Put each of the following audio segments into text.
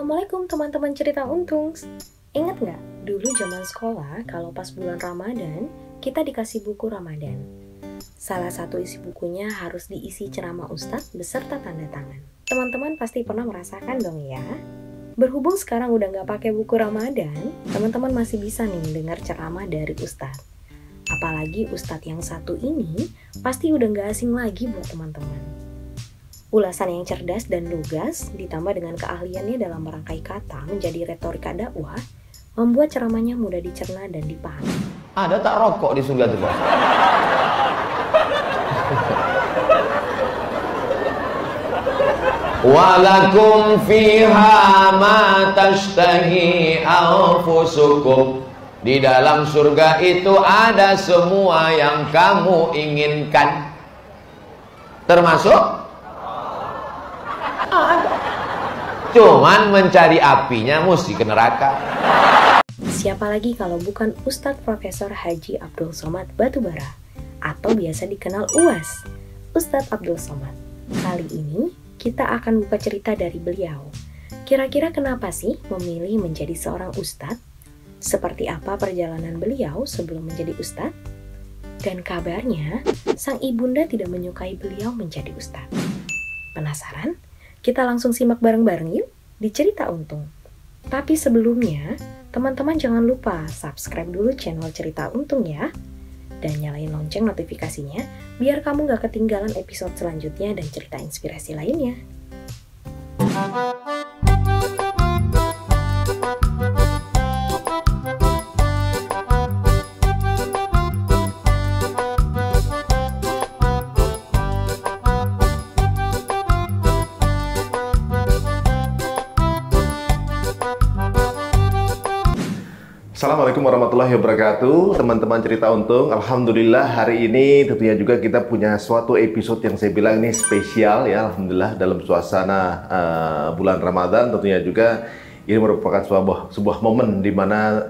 Assalamualaikum teman-teman cerita untung. Ingat nggak, dulu zaman sekolah kalau pas bulan Ramadan, kita dikasih buku Ramadan. Salah satu isi bukunya harus diisi ceramah Ustadz beserta tanda tangan. Teman-teman pasti pernah merasakan dong ya. Berhubung sekarang udah nggak pakai buku Ramadan, teman-teman masih bisa nih dengar ceramah dari Ustadz. Apalagi Ustadz yang satu ini pasti udah nggak asing lagi buat teman-teman. Ulasan yang cerdas dan lugas, ditambah dengan keahliannya dalam merangkai kata menjadi retorika dakwah, membuat ceramahnya mudah dicerna dan dipahami. Ada tak rokok di surga itu, Pak? Walakum fiha ma tashtahi anfusukum. Di dalam surga itu ada semua yang kamu inginkan. Termasuk cuman mencari apinya mesti ke neraka. Siapa lagi kalau bukan Ustadz Profesor Haji Abdul Somad Batubara, atau biasa dikenal UAS, Ustadz Abdul Somad. Kali ini kita akan buka cerita dari beliau. Kira-kira kenapa sih memilih menjadi seorang ustadz? Seperti apa perjalanan beliau sebelum menjadi ustadz? Dan kabarnya, sang ibunda tidak menyukai beliau menjadi ustadz. Penasaran? Kita langsung simak bareng-bareng yuk di Cerita Untung. Tapi sebelumnya, teman-teman jangan lupa subscribe dulu channel Cerita Untung ya. Dan nyalain lonceng notifikasinya biar kamu gak ketinggalan episode selanjutnya dan cerita inspirasi lainnya. Assalamualaikum warahmatullahi wabarakatuh, teman-teman Cerita Untung. Alhamdulillah hari ini tentunya juga kita punya suatu episode yang saya bilang ini spesial ya. Alhamdulillah dalam suasana bulan Ramadan, tentunya juga ini merupakan sebuah momen di mana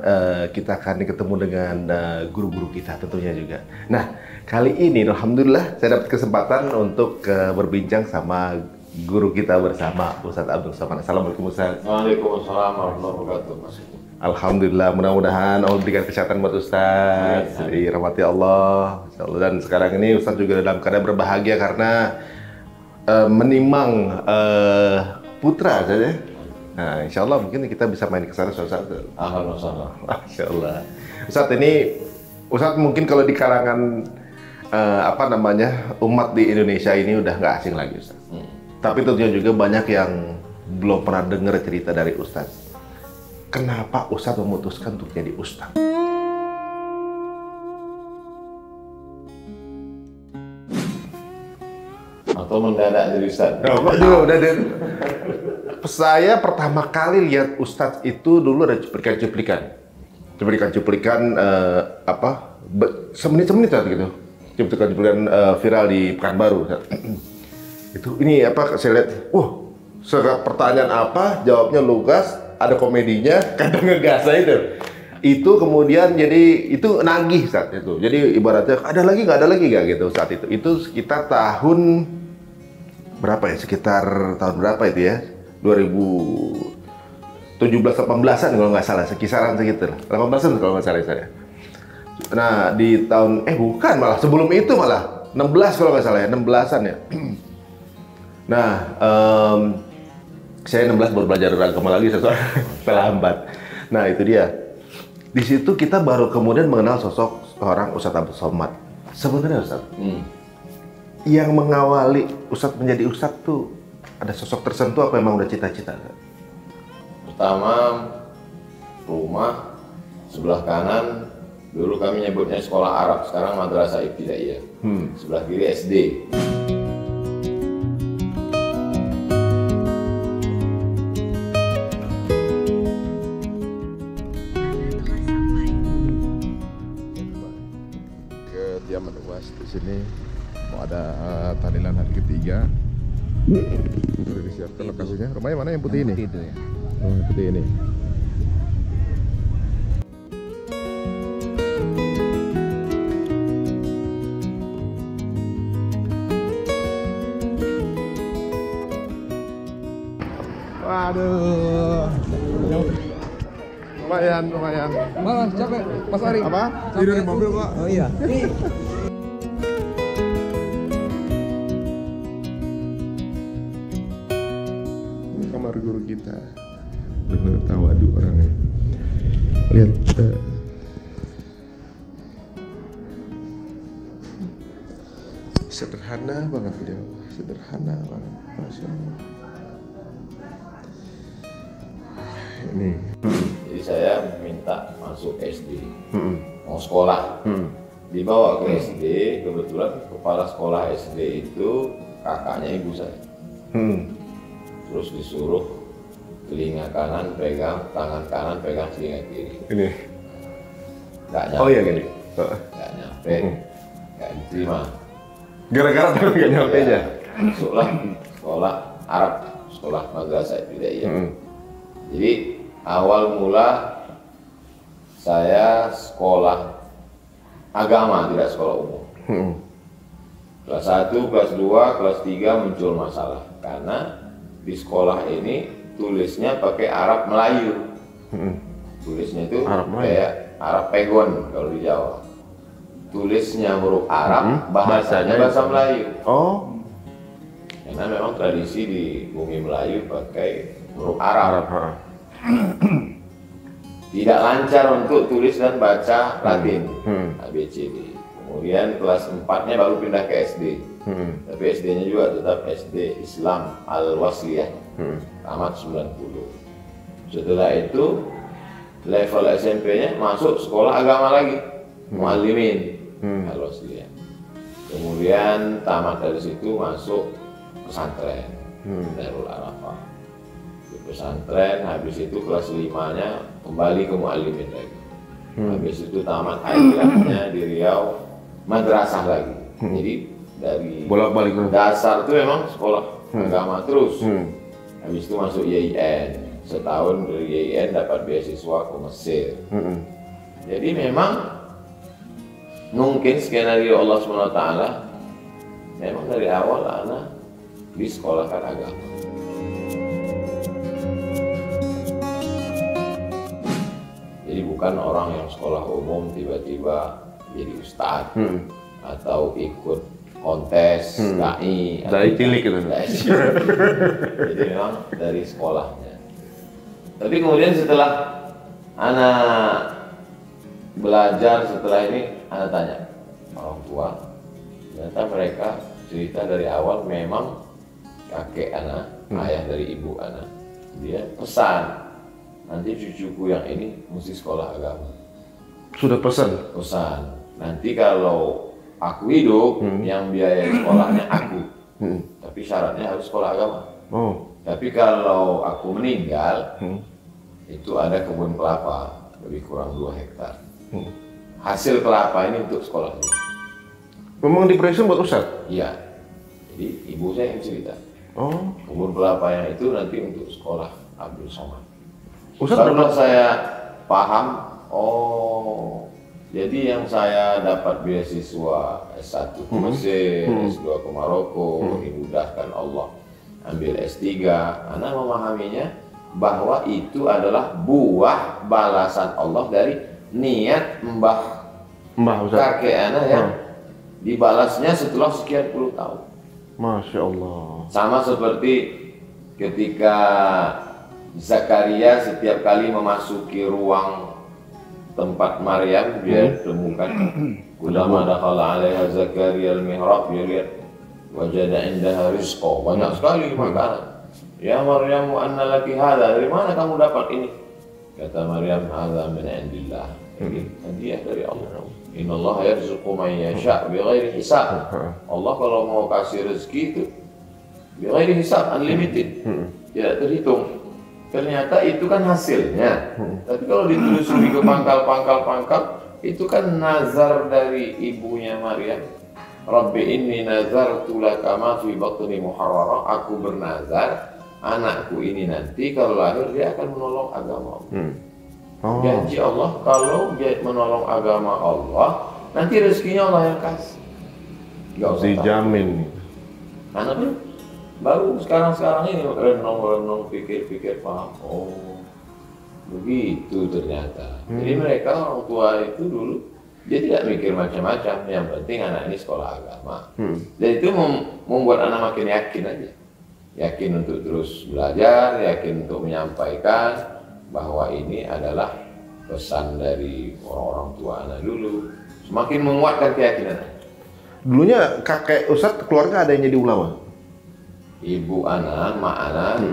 kita akan ketemu dengan guru-guru kita tentunya juga. Nah kali ini Alhamdulillah saya dapat kesempatan untuk berbincang sama guru kita bersama, Ustadz Abdul Somad. Assalamualaikum Ustadz. Waalaikumsalam warahmatullahi wabarakatuh, Mas. Alhamdulillah, mudah-mudahan Allah berikan kesehatan buat Ustadz, dirahmati Allah. Dan sekarang ini Ustadz juga dalam keadaan berbahagia karena menimang putra saja. Nah, insya Allah mungkin kita bisa main ke sana Ustadz. Alhamdulillah. Masya Allah. Ustadz ini, Ustadz mungkin kalau di kalangan umat di Indonesia ini udah nggak asing lagi Ustadz. Tapi tentunya juga banyak yang belum pernah dengar cerita dari Ustadz. Kenapa Ustadz memutuskan untuk jadi Ustadz? Atau mendadak jadi Ustadz? Saya pertama kali lihat Ustadz itu dulu ada cuplikan-cuplikan. Semenit-semenit gitu. Cuplikan viral di Pekanbaru. Itu ini apa saya lihat, pertanyaan apa, jawabnya lugas, ada komedinya, kadang ngegas itu. Itu kemudian jadi itu nagih saat itu. Jadi ibaratnya ada lagi nggak gitu saat itu. Itu sekitar tahun berapa ya? Sekitar tahun berapa itu ya? 2017-18an kalau nggak salah, sekisaran segitu lah. 18an kalau nggak salah saya. Nah di tahun bukan malah sebelum itu malah 16 kalau nggak salah ya, 16an ya. Nah saya 16 baru belajar agama lagi terlambat. Nah itu dia. Di situ kita baru kemudian mengenal sosok seorang Ustadz Abdul Somad. Sebenarnya Ustadz, yang mengawali Ustadz menjadi Ustadz tuh ada sosok tersentuh apa memang udah cita-cita? Pertama, rumah sebelah kanan dulu kami nyebutnya sekolah Arab, sekarang madrasah ibtidaiyah. Sebelah kiri SD. Kediaman UAS di sini mau ada tahlilan hari ketiga. Sudah disiapkan lokasinya. Rumahnya mana yang putih ini? Itu ya. Oh, yang putih ini. Waduh. Lumayan. Malah capek, Mas Ari. Apa? Tidur di mobil, Pak. Oh iya. Kamar guru kita. Bener tawadu orangnya. Lihat. Sederhana banget beliau. Sederhana banget. Masya Allah. Ini. Jadi saya minta masuk SD, mau sekolah, dibawa ke SD. Kebetulan kepala sekolah SD itu kakaknya ibu saya. Terus disuruh telinga kanan pegang, tangan kanan pegang telinga kiri. Ini. Nggak nyampe. Oh iya gini. Nggak nyampe. Nggak diterima. Gara-gara nggak nyampe aja. Masuklah sekolah Arab, sekolah madrasah ibtidaiyah. Jadi awal mula saya sekolah agama, tidak sekolah umum. Kelas 1, kelas 2, kelas 3 muncul masalah karena di sekolah ini tulisnya pakai Arab Melayu. Tulisnya itu Arab Melayu. kayak Arab Pegon kalau di Jawa. Tulisnya huruf Arab, bahasanya bahasa Melayu. Oh. Karena memang tradisi di bumi Melayu pakai huruf Arab. Tidak lancar untuk tulis dan baca Latin, ABCD. Kemudian kelas 4-nya baru pindah ke SD. Tapi SD-nya juga tetap SD Islam Al-Wasliyah, tamat 90. Setelah itu level SMP-nya masuk sekolah agama lagi, Muallimin Al-Wasliyah. Kemudian tamat dari situ masuk pesantren Darul Arafah. Di pesantren, habis itu kelas 5-nya kembali ke Muallimin lagi. Habis itu tamat akhirnya di Riau, madrasah lagi. Jadi dari Bolak-balik. dasar itu memang sekolah agama terus. Habis itu masuk YIN. Setahun dari YIN dapat beasiswa ke Mesir. Jadi memang mungkin skenario Allah SWT memang dari awal anak disekolahkan agama. Jadi bukan orang yang sekolah umum tiba-tiba jadi ustadz atau ikut kontes dai Cilik gitu. Jadi memang dari sekolahnya. Tapi kemudian setelah anak belajar, setelah ini anak tanya orang tua, ternyata mereka cerita dari awal memang kakek anak, ayah dari ibu anak, dia pesan nanti cucuku yang ini mesti sekolah agama. Sudah pesan? Pesan. Nanti kalau aku hidup, yang biaya sekolahnya aku. Tapi syaratnya harus sekolah agama. Tapi kalau aku meninggal, itu ada kebun kelapa, lebih kurang 2 hektar. Hasil kelapa ini untuk sekolah ini. Memang diperiksa buat Ustadz? Iya. Jadi ibu saya yang cerita. Oh. Kebun kelapa yang itu nanti untuk sekolah Abdul Somad. Ustadz Barulah saya paham, oh jadi yang saya dapat beasiswa S1 ke Mesir, S2 ke Maroko, dimudahkan Allah ambil S3. Anak memahaminya bahwa itu adalah buah balasan Allah dari niat mbah kakek anak yang dibalasnya setelah sekian puluh tahun. Masya Allah. Sama seperti ketika Zakaria setiap kali memasuki ruang tempat Maryam, dia temukan ulama dakhala 'alaiha Zakaria al-mihrab, dia lihat wajada indaha rizqa, banyak sekali makanan. Ya Maryam, anna laki hadha, dari mana kamu dapat ini? Kata Maryam, hadha min indillah, ini hadiah dari Allah. Innallaha yarzuqu man yasha' bighairi hisab. Allah kalau mau kasih rezeki itu bighairi hisab, unlimited, tidak terhitung. Ternyata itu kan hasilnya. Tapi kalau ditelusuri ke pangkal, itu kan nazar dari ibunya Maryam. Rabbi inni nazartu laka ma fi batni muharrara. Aku bernazar, anakku ini nanti kalau lahir dia akan menolong agama Allah. Janji Allah kalau dia menolong agama Allah, nanti rezekinya Allah yang kasih. Gak usah dijamin. Karena Baru sekarang ini renung pikir paham. Oh, begitu ternyata. Jadi mereka orang tua itu dulu dia tidak mikir macam-macam. Yang penting anak ini sekolah agama. Dan itu membuat anak makin yakin aja. Yakin untuk terus belajar, yakin untuk menyampaikan bahwa ini adalah pesan dari orang-orang tua anak dulu. Semakin menguatkan keyakinan. Dulunya kakek Ustadz keluarga ada yang jadi ulama? Ibu anak, mak anak,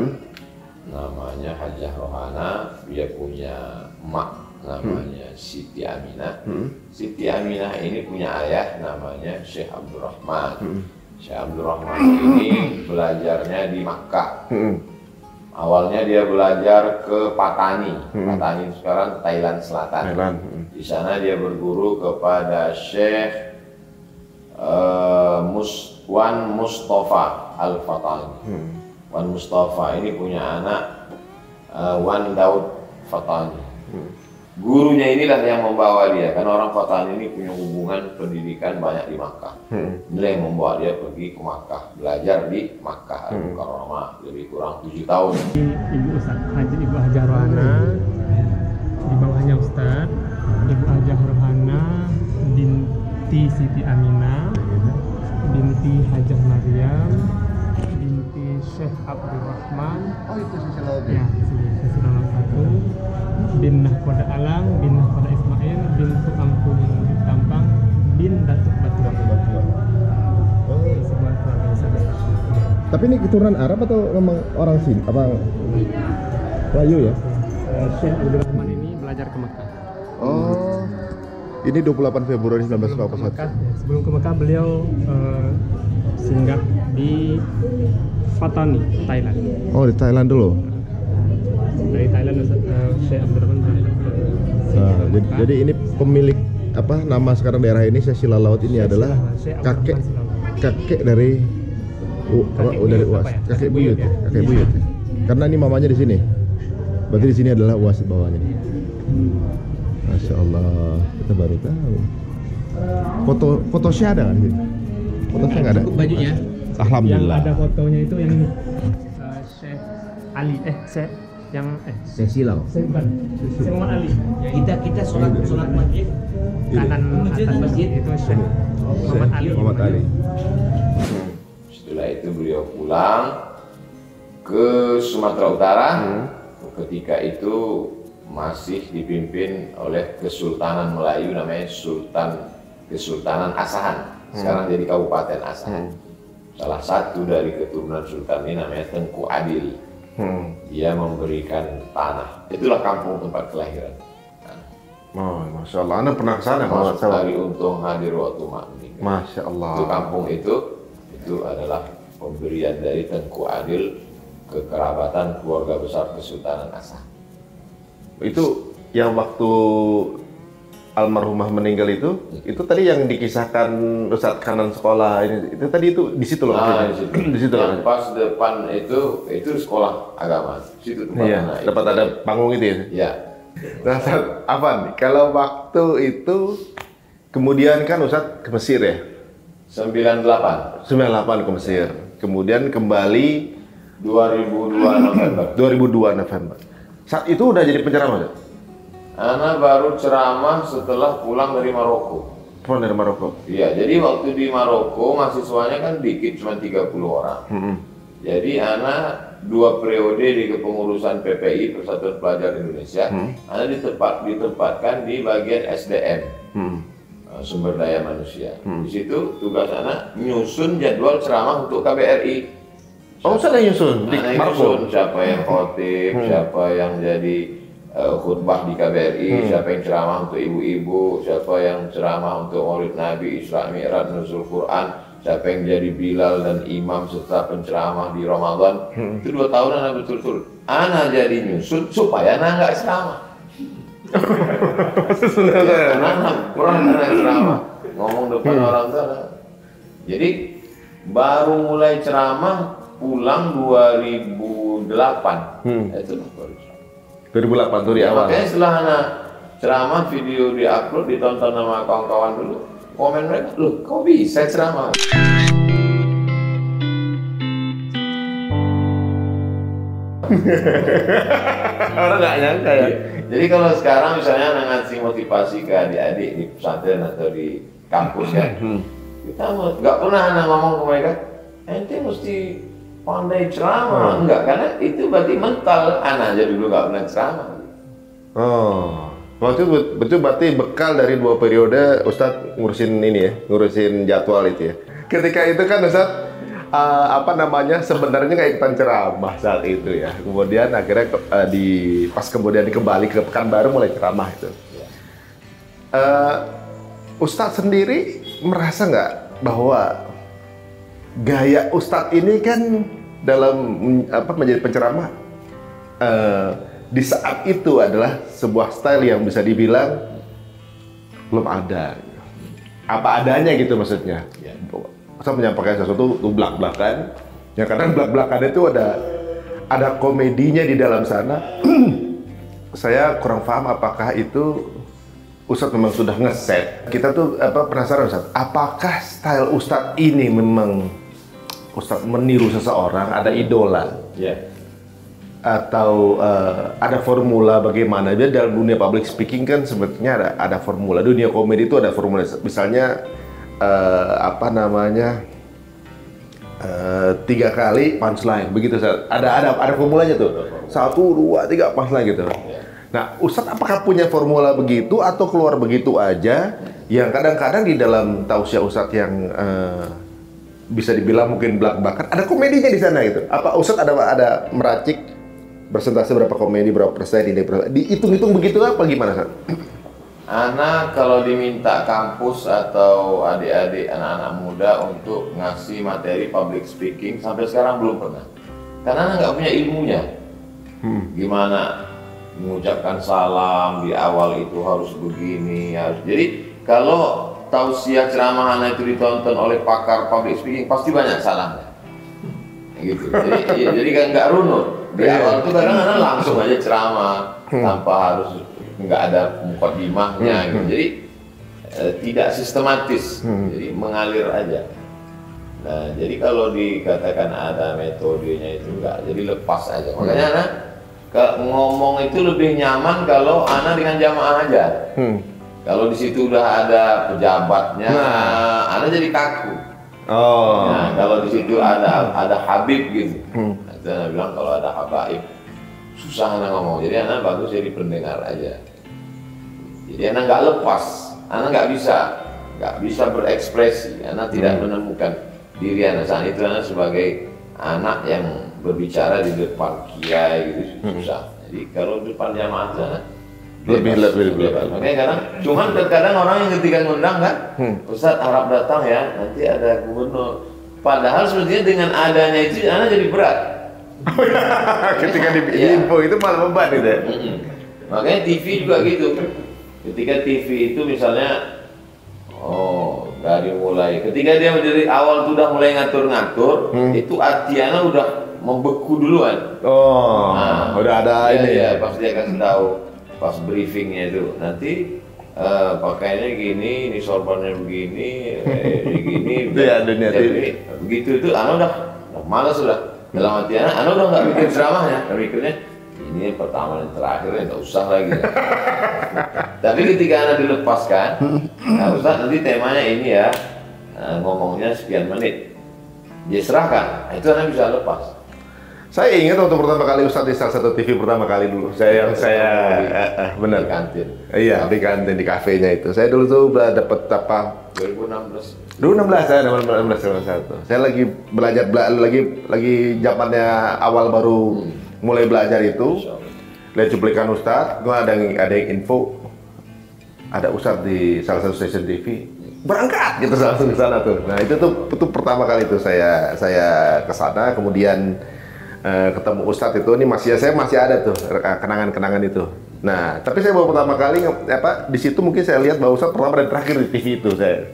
namanya Hajah Rohana, dia punya emak namanya Siti Aminah. Siti Aminah ini punya ayah namanya Syekh Abdurrahman. Syekh Abdurrahman ini belajarnya di Makkah. Awalnya dia belajar ke Patani. Patani sekarang Thailand Selatan. Di sana dia berguru kepada Syekh Wan Mustafa Al-Fatani. Wan Mustafa ini punya anak Wan Daud Fatani. Gurunya inilah yang membawa dia, karena orang Fatani ini punya hubungan pendidikan banyak di Makkah. Inilah yang membawa dia pergi ke Makkah, belajar di Makkah Al-Mukarramah lebih kurang 7 tahun. Ibu Hajah Rohana, di bawahnya Ustadz, Ibu Hajah Rohana binti Siti Aminah, binti Hajah Maryam, binti Syekh Abdurrahman. Oh itu silsilah ya, silsilah nomor 1. Bin Nahkoda Alang, bin Nahkoda Ismail, bin Tuangkung Tampang, bin Datuk Batu. Sebuah keluarga besar. Tapi ini keturunan Arab atau memang orang sini? Apa Melayu ya? Syekh Abdurrahman ini belajar ke Mekah. Oh, ini 28 Februari 1941. Sebelum ke Mekah beliau singgah di Fatani, Thailand. Oh, di Thailand dulu. Dari Thailand Syekh Abdurrahman berangkat ke jadi ini pemilik apa nama sekarang daerah ini Sila Laut ini adalah kakek dari dari UAS, kakek buyut ya, kakek buyut. Karena ini mamanya di sini. Berarti di sini adalah UAS bawahnya nih. Masya Allah, kita baru tahu. Foto saya ada nggak di sini? Foto saya nggak ada. Bajunya. Alhamdulillah. Yang ada fotonya itu yang ini. Syekh Ali, Syekh Silau. Syekh Muhammad Ali. Kita sholat masjid Kanan atas masjid itu Syekh Muhammad Ali. Setelah itu beliau pulang ke Sumatera Utara. Ketika itu masih dipimpin oleh Kesultanan Melayu namanya Kesultanan Asahan. Sekarang jadi Kabupaten Asahan. Salah satu dari keturunan Sultan ini namanya Tengku Adil. Dia memberikan tanah. Itulah kampung tempat kelahiran. Oh, Masya Allah. Anda pernah ke sana? Masuk Hari Untung hadir waktu mak meninggal. Masya Allah. Itu kampung itu adalah pemberian dari Tengku Adil ke kerabatan keluarga besar Kesultanan Asahan. Itu yang waktu almarhumah meninggal itu tadi yang dikisahkan Ustadz kanan sekolah ini itu tadi itu di situ loh. Di situ. Yang pas depan itu sekolah agama. Situ iya, tempat ada panggung itu ya. Iya. Nah, apa nih? Kalau waktu itu kemudian kan Ustadz ke Mesir ya? 98 ke Mesir. Kemudian kembali 2002 November. 2002 November. Saat itu udah jadi penceramah ya? Ana baru ceramah setelah pulang dari Maroko. Pulang dari Maroko? Iya, jadi waktu di Maroko mahasiswanya kan dikit, cuma 30 orang. Jadi Ana 2 periode di kepengurusan PPI, Persatuan Pelajar Indonesia. Ana ditempatkan di bagian SDM, sumber daya manusia. Di situ tugas Ana nyusun jadwal ceramah untuk KBRI. Oh, saya nyusun di Maroko. Siapa yang khotib, siapa yang jadi khutbah di KBRI, siapa yang ceramah untuk ibu-ibu, siapa yang ceramah untuk Maulid Nabi, Isra Mi'raj, Nuzul Quran, siapa yang jadi Bilal dan imam serta penceramah di Ramadan. Itu 2 tahun Ana betul-betul Ana jadi nyusun supaya Ana nggak ceramah. Karena Ana kurang Ana ceramah, ngomong depan orang tua. Jadi baru mulai ceramah pulang 2008. Itu baru 2008 tuh di awal. Makanya setelah anak ceramah video diupload ditonton sama kawan-kawan dulu, komen mereka, loh kok bisa ceramah? Orang nggak nyangka ya. Jadi kalau sekarang misalnya ngasih motivasi ke adik-adik di pesantren atau di kampus ya, kita nggak pernah anak ngomong ke mereka, ente mesti pandai ceramah, enggak, karena itu berarti mental. Anak aja dulu nggak pernah ceramah. Oh, waktu betul berarti bekal dari 2 periode Ustadz ngurusin ini ya, ngurusin jadwal itu ya. Ketika itu kan Ustadz sebenarnya nggak ikutan ceramah saat itu ya. Kemudian akhirnya pas kemudian kembali ke Pekanbaru mulai ceramah itu. Ustadz sendiri merasa nggak bahwa gaya Ustadz ini kan dalam menjadi penceramah di saat itu adalah sebuah style yang bisa dibilang belum ada, apa adanya gitu maksudnya. Saya menyampaikan sesuatu itu belak-belakan, ya kadang belak-belakan itu ada komedinya di dalam sana. Saya kurang paham apakah itu Ustadz memang sudah ngeset. Kita tuh penasaran Ustadz, apakah style Ustadz ini memang Ustadz meniru seseorang, ada idola, atau ada formula bagaimana? Dia dalam dunia public speaking kan sebetulnya ada formula. Dunia komedi itu ada formula. Misalnya 3 kali punchline, begitu Ustaz. Ada formulanya tuh. 1, 2, 3 punchline gitu. Nah, Ustadz apakah punya formula begitu atau keluar begitu aja? Yang kadang-kadang di dalam tausiah Ustadz yang bisa dibilang mungkin belak-belakan, ada komedinya di sana gitu. Apa Ustadz ada meracik persentase berapa komedi, berapa persen ini, dihitung-hitung begitu apa gimana Ustadz? Anak kalau diminta kampus atau adik-adik anak-anak muda untuk ngasih materi public speaking sampai sekarang belum pernah. Karena anak nggak punya ilmunya. Gimana mengucapkan salam di awal itu harus begini, harus. Jadi kalau tausiah ceramah anak itu ditonton oleh pakar public speaking pasti banyak salahnya. Gitu. Jadi nggak runut. Di awal itu kadang anak langsung aja ceramah tanpa harus nggak ada mukadimahnya gitu. Jadi tidak sistematis, jadi mengalir aja. Nah, jadi kalau dikatakan ada metodenya itu enggak, jadi lepas aja. Makanya anak ngomong itu lebih nyaman kalau anak dengan jamaah aja. Kalau di situ udah ada pejabatnya, anak jadi kaku. Nah, kalau di situ ada Habib gitu, nanti anak bilang kalau ada Habaib susah anak ngomong. Jadi anak bagus jadi pendengar aja. Jadi anak nggak lepas, anak nggak bisa berekspresi, anak tidak menemukan diri anak saat itu. Anak sebagai anak yang berbicara di depan kiai gitu susah. Jadi kalau di depan jamaah sana lebih. Makanya cuman terkadang orang yang ketika ngundang kan, Ustadz harap datang ya, nanti ada gubernur. Padahal sebenarnya dengan adanya itu anak jadi berat. Ketika di info itu malah beban gitu ya. Makanya TV juga gitu. Ketika TV itu misalnya, dari mulai ketika dia dari awal tuh udah mulai ngatur-ngatur, itu Atiana udah membeku duluan. Udah ada ini ya. Pas dia kasih tahu, pas briefingnya itu nanti pakainya gini, ini sorbannya begini, begini. Ya dunia TV. Begitu itu, Ana udah malas sudah. Dalam hati Ana udah nggak mikir ceramahnya, mikirnya ini pertama dan terakhir, nggak usah lagi. Tapi ketika Anda dilepaskan, nah Ustaz nanti temanya ini ya, ngomongnya sekian menit, dia serahkan, nah, itu Anda bisa lepas. Saya ingat waktu pertama kali Ustaz di salah satu TV pertama kali dulu, benar. Di kantin. Iya, di kantin, di kafenya itu. Saya dulu tuh dapat apa? 2016. 2016 saya lagi belajar lagi zamannya awal baru mulai belajar itu. Lihat cuplikan Ustadz, gua ada yang info ada Ustadz di salah satu stasiun TV. Berangkat gitu langsung ke sana tuh. Nah, itu pertama kali itu saya ke sana, kemudian ketemu Ustadz itu. Ini saya masih ada tuh kenangan-kenangan itu. Nah, tapi saya baru pertama kali di situ mungkin saya lihat bahwa Ustadz pertama dan terakhir di TV itu saya.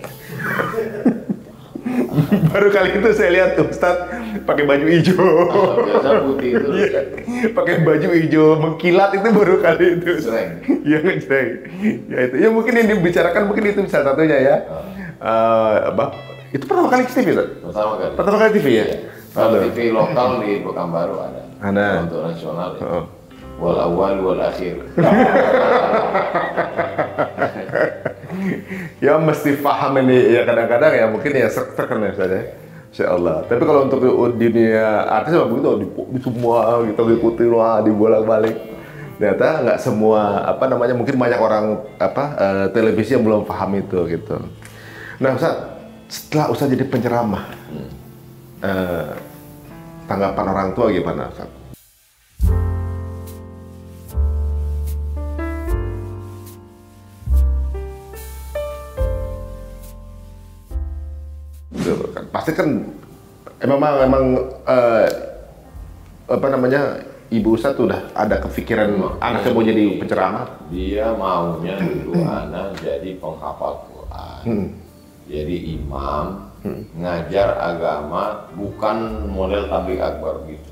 Baru kali itu saya lihat Ustadz pakai baju hijau. Biasa putih itu. Pakai baju hijau mengkilat itu baru kali itu. Sering. Iya ngejreng. Ya itu. Ya mungkin yang dibicarakan mungkin itu salah satunya ya. Itu pertama kali TV Ustadz? Pertama kali. Pertama kali TV ya? Kalau TV lokal di Pekanbaru ada. Ada. Untuk nasional ya. Oh. Wal awal wal akhir. Ya mesti paham ini ya, kadang-kadang ya mungkin ya sek-sek kan ya Ustaz ya. Insyaallah. Tapi kalau untuk di dunia artis memang begitu, di semua kita ngikutin, wah dibolak-balik. Ternyata nggak semua mungkin banyak orang televisi yang belum paham itu gitu. Nah Ustaz, setelah Ustaz jadi penceramah, tanggapan orang tua gimana Ustaz? Pasti kan memang Ibu Ustaz tuh udah ada kepikiran anaknya mau jadi penceramah? Dia maunya dulu anak jadi penghafal Quran, jadi imam, ngajar agama, bukan model tabligh akbar gitu.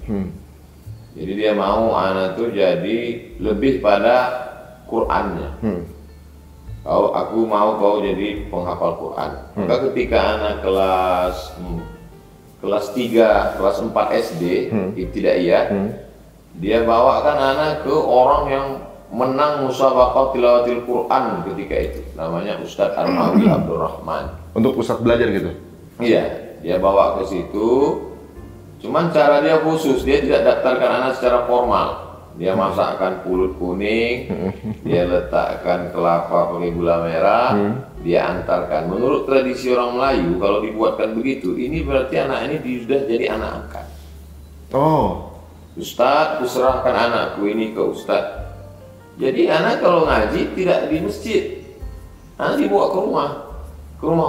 Jadi dia mau anak tuh jadi lebih pada Qurannya. Aku mau kau jadi penghafal Quran. Maka ketika anak kelas 3, kelas 4 SD, ibtidaiyah, dia bawakan anak ke orang yang menang musabaqah tilawatil Quran ketika itu. Namanya Ustadz Armawi Abdurrahman. Untuk Ustadz belajar gitu? Iya, dia bawa ke situ. Cuman cara dia khusus, dia tidak daftarkan anak secara formal. Dia masakkan pulut kuning, dia letakkan kelapa pakai gula merah, dia antarkan. Menurut tradisi orang Melayu, kalau dibuatkan begitu, ini berarti anak ini sudah jadi anak angkat. Oh, Ustadz, kuserahkan anakku ini ke Ustadz. Jadi anak kalau ngaji tidak di masjid, anak dibawa ke rumah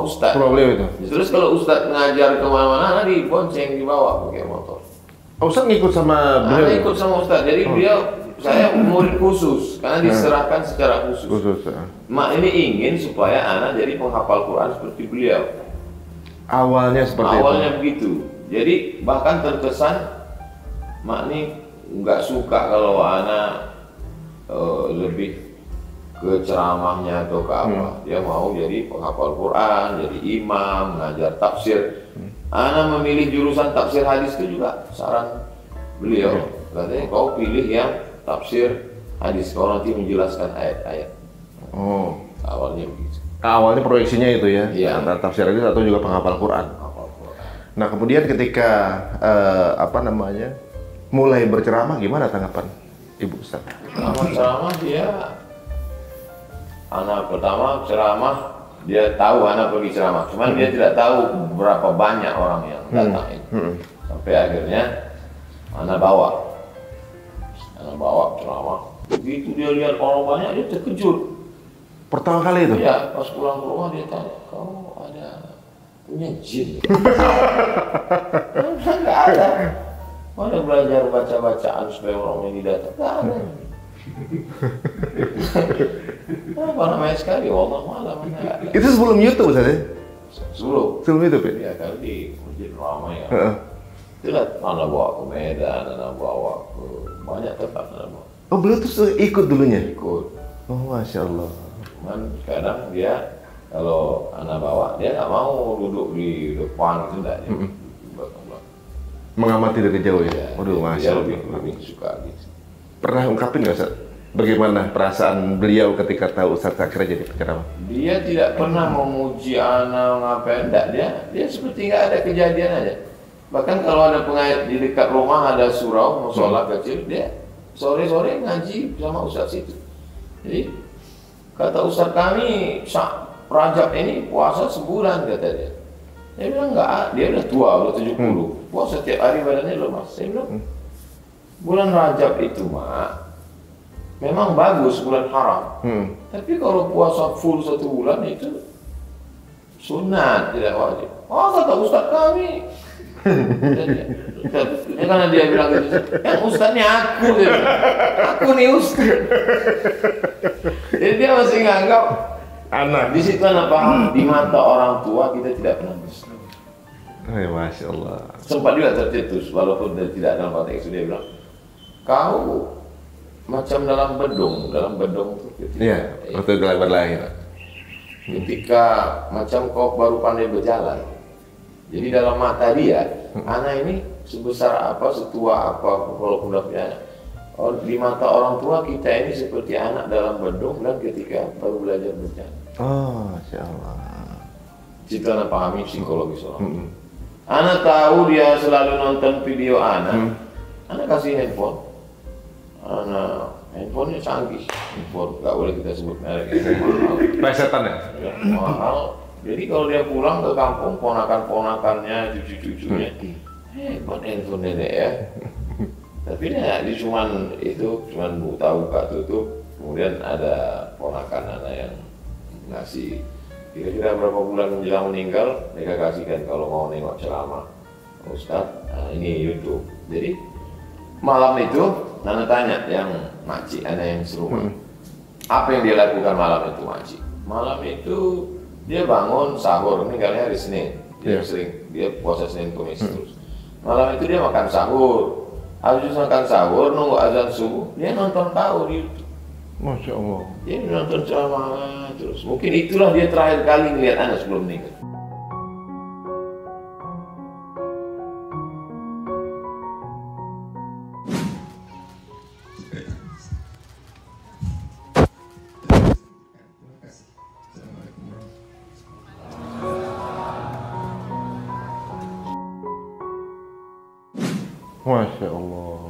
Ustadz. rumah beliau itu? Terus kalau Ustadz ngajar kemana-mana, anak dibonceng, dibawa pakai motor. Oh, Ustadz ngikut sama beliau? Anak ikut sama Ustadz, jadi saya murid khusus, karena diserahkan secara khusus. Mak ini ingin supaya anak jadi penghafal Quran seperti beliau. Awalnya seperti Awalnya itu? begitu. Jadi bahkan terkesan mak ini nggak suka kalau anak lebih ke ceramahnya atau ke apa. Dia mau jadi penghafal Quran, jadi imam, ngajar tafsir. Anak memilih jurusan tafsir hadis itu juga saran beliau. Katanya kau pilih yang tafsir hadis, kau nanti menjelaskan ayat-ayat. Oh, Awalnya begitu. awalnya proyeksinya itu ya? Iya. Antara tafsir hadis atau juga penghafal Quran? Penghafal Quran. Nah kemudian ketika mulai berceramah, gimana tanggapan Ibu Ustaz? Ceramah dia, anak pertama ceramah, dia tahu anak pergi ceramah, cuman dia tidak tahu berapa banyak orang yang datang itu. Sampai akhirnya anak bawa ceramah. Begitu dia lihat orang banyak, dia terkejut. Pertama kali itu? Ya, pas pulang ke rumah dia tanya, kau punya jin? Enggak ada. Mana belajar baca-bacaan supaya orang ini datang? Enggak ada. Apa namanya sekali? Allah malam enggak ada. Itu sebelum YouTube Ustaz ya? Sebelum YouTube ya? ya kan di masjid ramai ya. Itulah anak bawa ke Medan, anak bawa ke banyak tempat anak bawa. Oh beliau tuh ikut dulunya? Ikut. Oh Masya Allah. Cuman kadang dia kalau anak bawa dia nggak mau duduk di depan itu enggak dia. Mengamati dari jauh ya? Ya, Waduh dia Masya Allah. lebih suka gitu. Pernah ungkapin nggak Ustaz? Bagaimana perasaan beliau ketika tahu Ustaz akhirnya jadi penceramah? Dia tidak pernah memuji anak ngapain, enggak, dia seperti nggak ada kejadian aja. Bahkan kalau ada pengajian di dekat rumah ada surau, musola kecil, dia sore-sore ngaji sama Ustaz itu. Jadi kata Ustaz kami, Rajab ini puasa sebulan kata dia. Dia bilang enggak, dia udah tua, udah 70. Puasa setiap hari badannya lemas. Saya bilang, bulan Rajab itu mak, memang bagus bulan haram. Tapi kalau puasa full 1 bulan itu sunat, tidak wajib. Oh kata Ustaz kami. Ya karena dia bilang gitu, yang Ustaznya aku, dia bilang. Aku nih Ustaz. Jadi dia masih nganggap Anak. di situ anak paham, di mata orang tua kita tidak pernah bisa. Oh, ya, Masya Allah. Sempat juga tercetus, walaupun dia tidak dalam konteks itu, dia bilang, kau macam dalam bedung itu ketika, Iya, waktu gelar berlahir. ketika macam kau baru pandai berjalan. Jadi dalam mata dia, anak ini sebesar apa, setua apa, walaupun udah punya anak. Oh, di mata orang tua kita ini seperti anak dalam bedung dan ketika baru belajar berjalan. Oh, Masya Allah. Situ anak pahami psikologi seorang. Anak tahu dia selalu nonton video anak. Anak kasih handphone. Anak handphonenya canggih. Handphone nggak boleh kita sebut merek. Mahal. Plesetan ya? Ya, mahal. Jadi kalau dia pulang ke kampung, ponakan-ponakannya, cucu-cucunya, hebat handphone nenek ya. Tapi dia cuman buka tutup, kemudian ada ponakan anak yang ngasih. Kira-kira berapa bulan menjelang meninggal, mereka kasihkan kalau mau nengok ceramah Ustadz, nah ini YouTube. Jadi malam itu, Nana tanya yang makcik, anak yang serumah, apa yang dia lakukan malam itu makcik? Malam itu dia bangun sahur, ini kali hari Senin, dia puasa Senin Kamis terus. Malam itu dia makan sahur. Habis makan sahur, nunggu azan subuh, dia nonton tahu di YouTube. Masya Allah. Dia nonton ceramah terus. Mungkin itulah dia terakhir kali melihat anak sebelum meninggal. Masya Allah.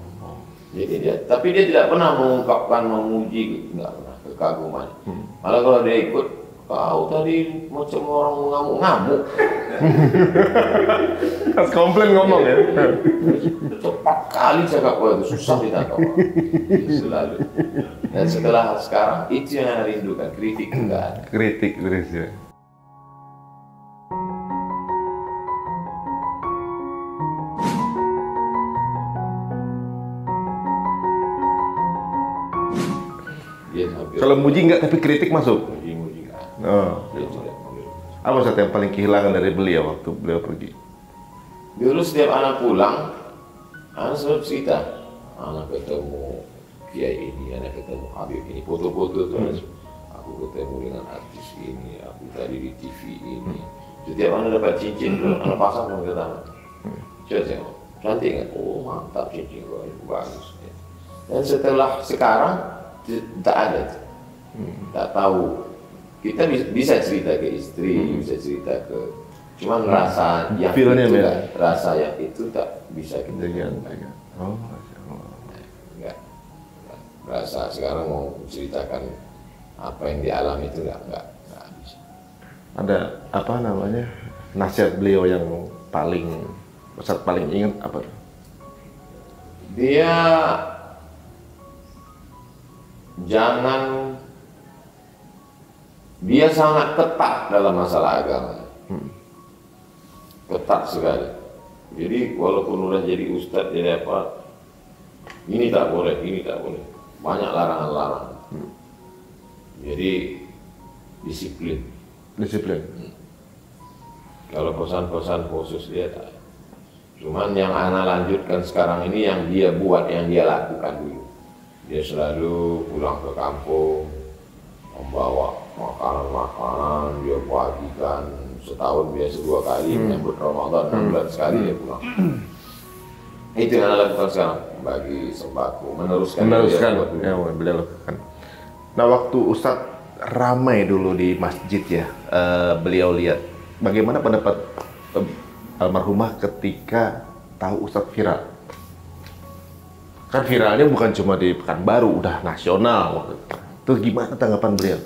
Jadi tapi dia tidak pernah mengungkapkan, memuji, nggak pernah kekaguman. Malah kalau dia ikut, kau tadi macam orang ngamuk-ngamuk. Pas komplain ngomong ya. Cepat kali cakap kau itu, susah ditangkap. Selalu. Dan setelah sekarang, itu yang Anda rindukan, kritik juga. Kritik terus ya. Kalau muji enggak, tapi kritik masuk. Muji enggak. Oh. Dia tidak boleh. Apa Ustaz yang paling kehilangan dari beliau waktu beliau pergi? Dulu setiap anak pulang, anak selalu cerita. Anak ketemu kiai ini, anak ketemu Habib ini, foto-foto tuh. Aku ketemu dengan artis ini, aku tadi di TV ini. Setiap anak dapat cincin tuh, anak pasang pun ke tangan. Coba tengok, cantik nggak? Oh mantap cincin gua, itu bagus. Dan setelah sekarang tak ada. Tak tahu, kita bisa cerita ke istri, bisa cerita ke, cuman rasa yang Feelnya itu, beda. rasa yang itu tak bisa kita Jaga. Oh, Masya Allah. enggak. Rasa sekarang mau ceritakan apa yang dialami itu enggak bisa. Ada apa namanya nasihat beliau yang paling Ustaz paling ingat apa? Dia dia sangat ketat dalam masalah agama. Ketat sekali. Jadi walaupun udah jadi ustadz, jadi apa, ini tak boleh, ini tak boleh. Banyak larangan-larangan. Jadi disiplin. Kalau pesan-pesan khusus dia tak. Cuman yang Ana lanjutkan sekarang ini yang dia buat, yang dia lakukan dulu. Dia selalu pulang ke kampung, membawa makanan-makanan, dia bagikan setahun biasa 2 kali, menyambut Ramadan 6 bulan sekali dia pulang. Itu yang Ana lakukan sekarang, bagi sembako, meneruskan yang beliau lakukan. Nah, waktu Ustadz ramai dulu di masjid ya, beliau lihat bagaimana pendapat almarhumah ketika tahu Ustadz viral. Kan viralnya bukan cuma di Pekanbaru, udah nasional waktu itu. Terus gimana tanggapan beliau?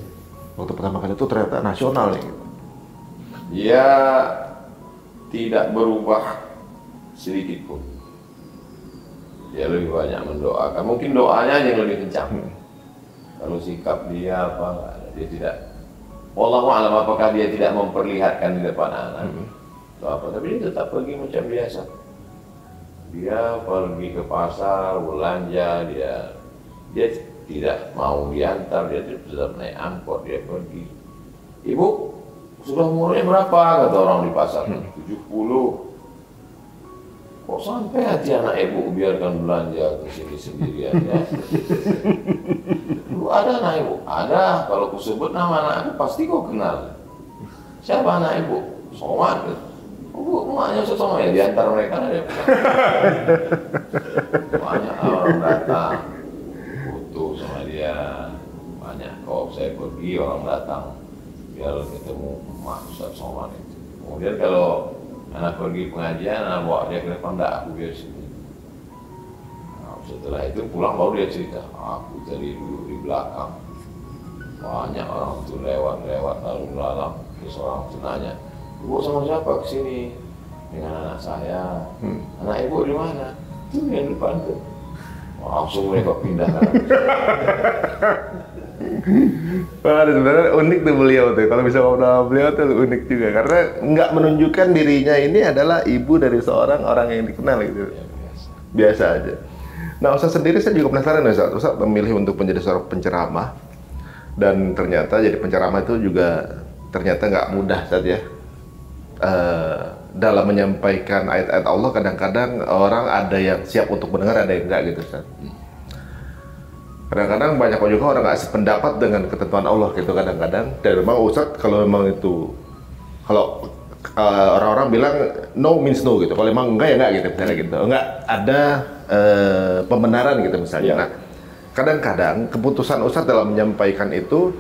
Waktu pertama kali itu ternyata nasional nih. Dia tidak berubah sedikit pun. Dia lebih banyak mendoakan. Mungkin doanya yang lebih kencang. Kalau sikap dia apa, dia tidak. Wallahu a'lam, apakah dia tidak memperlihatkan di depan anak atau apa? Tapi dia tetap pergi macam biasa. Dia pergi ke pasar, belanja, dia tidak mau diantar, dia tetap naik angkot, dia pergi. Ibu, sudah umurnya berapa? Kata orang di pasar. 70. Kok sampai hati anak ibu biarkan belanja ke sini sendirian ya? Lu ada anak ibu? Ada. Kalau ku sebut nama anak aku pasti kau kenal. Siapa anak ibu? Somad. Bu, emaknya Ustaz Somad ya, di antara mereka ada. Banyak orang datang, foto sama dia. Banyak, kalau saya pergi orang datang, biar ketemu emak Ustaz Somad itu. Kemudian kalau anak pergi pengajian, anak bawa dia ke depan, enggak, aku biar sini. Nah, setelah itu pulang baru dia cerita, aku tadi duduk di belakang. Banyak orang tuh lewat-lewat lalu lalang, terus orang tuh nanya, ibu sama siapa kesini? Dengan anak saya. Anak ibu di mana? Itu yang depan tuh. Langsung mereka pindah. Wah, sebenarnya unik tuh beliau tuh. Kalau bisa ngomong sama beliau tuh unik juga karena nggak menunjukkan dirinya ini adalah ibu dari seorang orang yang dikenal gitu. Ya, Biasa aja. Nah, Ustaz sendiri saya juga penasaran ya, Ustaz memilih untuk menjadi seorang penceramah dan ternyata jadi penceramah itu juga ternyata nggak mudah saja. Dalam menyampaikan ayat-ayat Allah kadang-kadang orang ada yang siap untuk mendengar, ada yang enggak gitu, Ustaz. Kadang-kadang banyak juga orang nggak sependapat dengan ketentuan Allah gitu kadang-kadang. Dan memang Ustaz kalau memang itu, kalau orang-orang bilang no means no gitu. Kalau memang enggak ya enggak gitu, misalnya gitu. Enggak ada pembenaran gitu misalnya. Nah, kadang-kadang keputusan Ustaz dalam menyampaikan itu,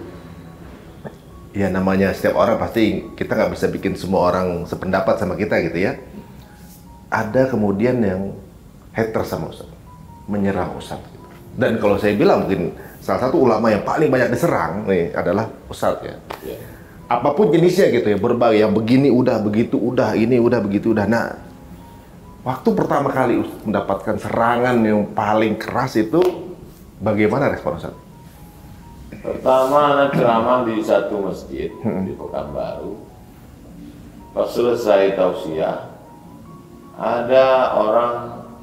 ya namanya setiap orang pasti kita nggak bisa bikin semua orang sependapat sama kita gitu ya. Ada kemudian yang hater sama Ustaz, menyerang Ustaz. Gitu. Dan kalau saya bilang mungkin salah satu ulama yang paling banyak diserang nih adalah Ustaz ya. Apapun jenisnya gitu ya, berbagai yang begini udah, begitu udah, ini udah, begitu udah. Nah, waktu pertama kali Ustaz mendapatkan serangan yang paling keras itu, bagaimana respon Ustaz? Pertama, anak ceramah di satu masjid di Pekanbaru. Pas selesai tausiah, ada orang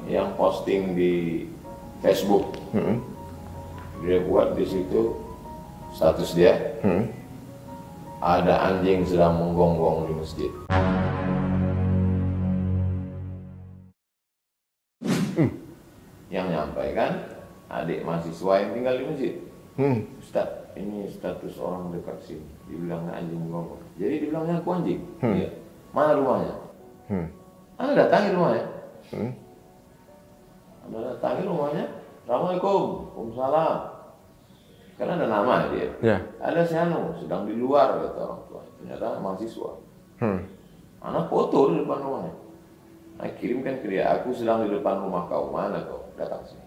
yang posting di Facebook. Dia buat di situ status dia, ada anjing sedang menggonggong di masjid. Yang nyampaikan adik mahasiswa yang tinggal di masjid. Ustaz, ini status orang dekat sini, dibilangnya anjing menggonggong. Jadi dibilangnya aku anjing. Iya. Mana rumahnya? Anda datangi rumahnya. Anda datangi rumahnya. Assalamualaikum, Waalaikumsalam. Karena ada nama dia. Ya. Ada si Anu, sedang di luar kata orang tua. Ternyata mahasiswa. Anak foto di depan rumahnya. Nah, kirimkan ke dia, aku sedang di depan rumah kau. Mana kau? Datang sini.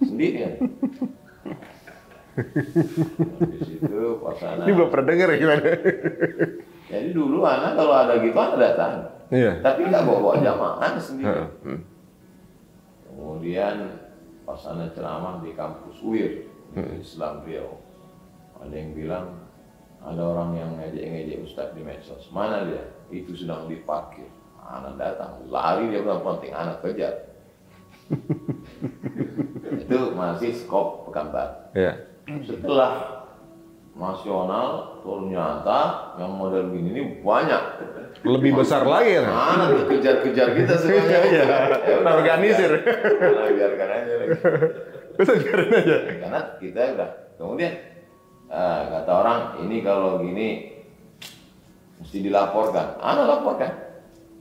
Sendirian. Di situ pas anak. Ini belum pernah dengar ya gimana? Jadi dulu anak kalau ada gitu anak datang. Iya. Tapi nggak bawa jamaah sendiri. Kemudian pas anak ceramah di kampus UIR, Islam Riau, ada yang bilang ada orang yang ngejek-ngejek Ustadz di medsos. Mana dia? Itu sedang diparkir. Anak datang, lari dia bilang penting anak kejar. Itu masih skop Pekanbaru. Iya. Setelah nasional ternyata yang model gini ini banyak. Lebih besar lagi ya? Anak kejar-kejar kita semuanya. Ya udah organisir. Nah, biarkan aja lagi. Bisa biarin aja. Karena kita udah kemudian kata orang ini kalau gini mesti dilaporkan. Anak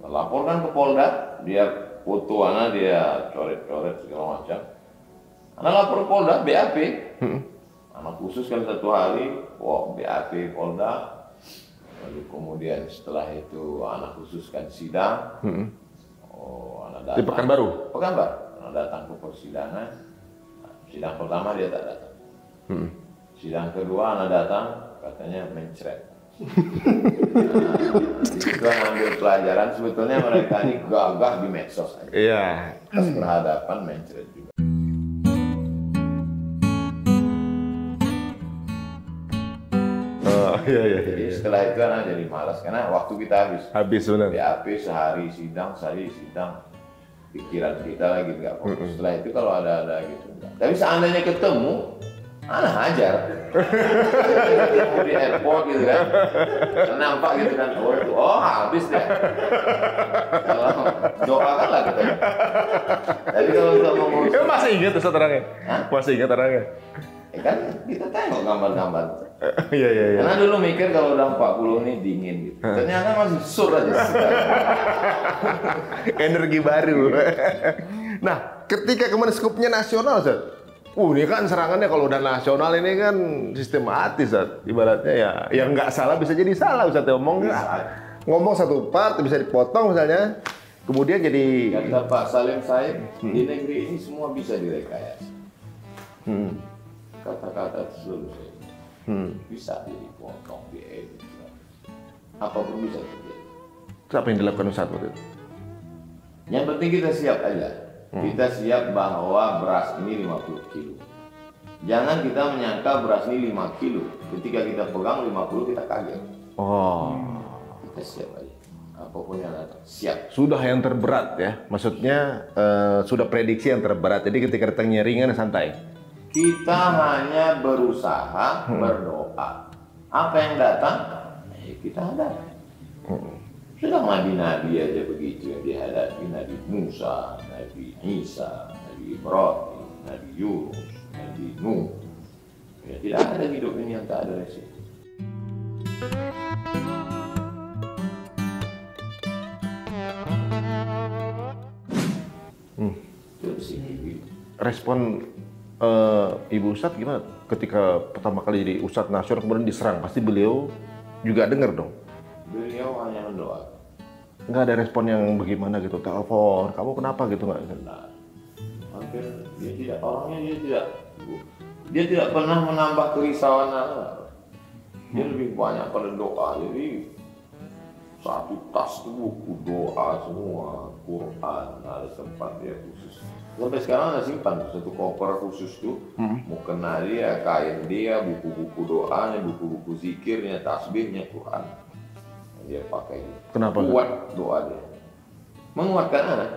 laporkan ke Polda, dia foto anak, dia coret-coret segala macam. Anak lapor ke Polda, BAP. Anak khusus kan 1 hari, BAP Polda. Lalu kemudian setelah itu anak khususkan sidang. Anak datang. Di Pekanbaru? Pekanbaru. Anak datang ke persidangan. Sidang pertama dia tak datang. Sidang kedua anak datang, katanya mencret. Itu ambil pelajaran, sebetulnya mereka ini gagah di medsos aja. Iya. Pas berhadapan mencret juga. Iya. Jadi setelah itu anak jadi malas karena waktu kita habis. Habis benar. BAP sehari sidang, pikiran kita lagi nggak fokus. Setelah itu kalau ada gitu enggak. Tapi seandainya ketemu, anak hajar. Ketemu di airport gitu kan, nampak gitu kan, habis deh. Kalau doakanlah gitu. Tapi kalau untuk ngomong, Masih ingat Ustaz orangnya? Masih ingat orangnya? Kan kita tengok gambar-gambar. Iya. Karena dulu mikir kalau udah 40 nih dingin gitu. Ternyata masih sur aja. Energi baru. Nah, ketika kemarin skupnya nasional, Ustaz. Ini kan serangannya kalau udah nasional ini kan sistematis, Ustaz. Ibaratnya ya yang nggak salah bisa jadi salah, Ustaz. Ngomong satu part bisa dipotong misalnya. Kemudian jadi kata Pak Salim Said, di negeri ini semua bisa direkayasa. Kata-kata seluruh bisa dipotong, diedit. Apapun bisa terjadi. Apa yang dilakukan Ustaz waktu itu? Yang penting kita siap aja. Kita siap bahwa beras ini 50 kilo. Jangan kita menyangka beras ini 5 kilo. Ketika kita pegang 50 kita kaget. Kita siap aja. Apapun yang datang, siap. Sudah yang terberat ya, maksudnya sudah prediksi yang terberat. Jadi ketika datangnya ringan santai. Kita hanya berusaha berdoa. Apa yang datang, kita hadapi. Sudah nabi-nabi aja begitu yang dihadapi, Nabi Musa, Nabi Isa, Nabi Ibrahim, Nabi Yunus, Nabi Nuh. Ya, tidak ada hidup ini yang tak ada resiko. Respon Ibu Ustadz gimana ketika pertama kali jadi Ustadz nasional kemudian diserang? Pasti beliau juga dengar dong? Beliau hanya mendoakan. Nggak ada respon yang bagaimana gitu, telepon, kamu kenapa gitu nggak? Nah, hampir dia tidak pernah menambah kerisauan. Dia lebih banyak pada doa. Jadi satu tas itu buku doa semua, Quran, ada tempat dia khusus. Sampai sekarang ada simpan satu koper khusus tuh, mukena dia, kain dia, buku-buku doanya, buku-buku zikirnya, tasbihnya, Quran. Dia pakai. Kenapa? Kuat doa dia. Menguatkan anak.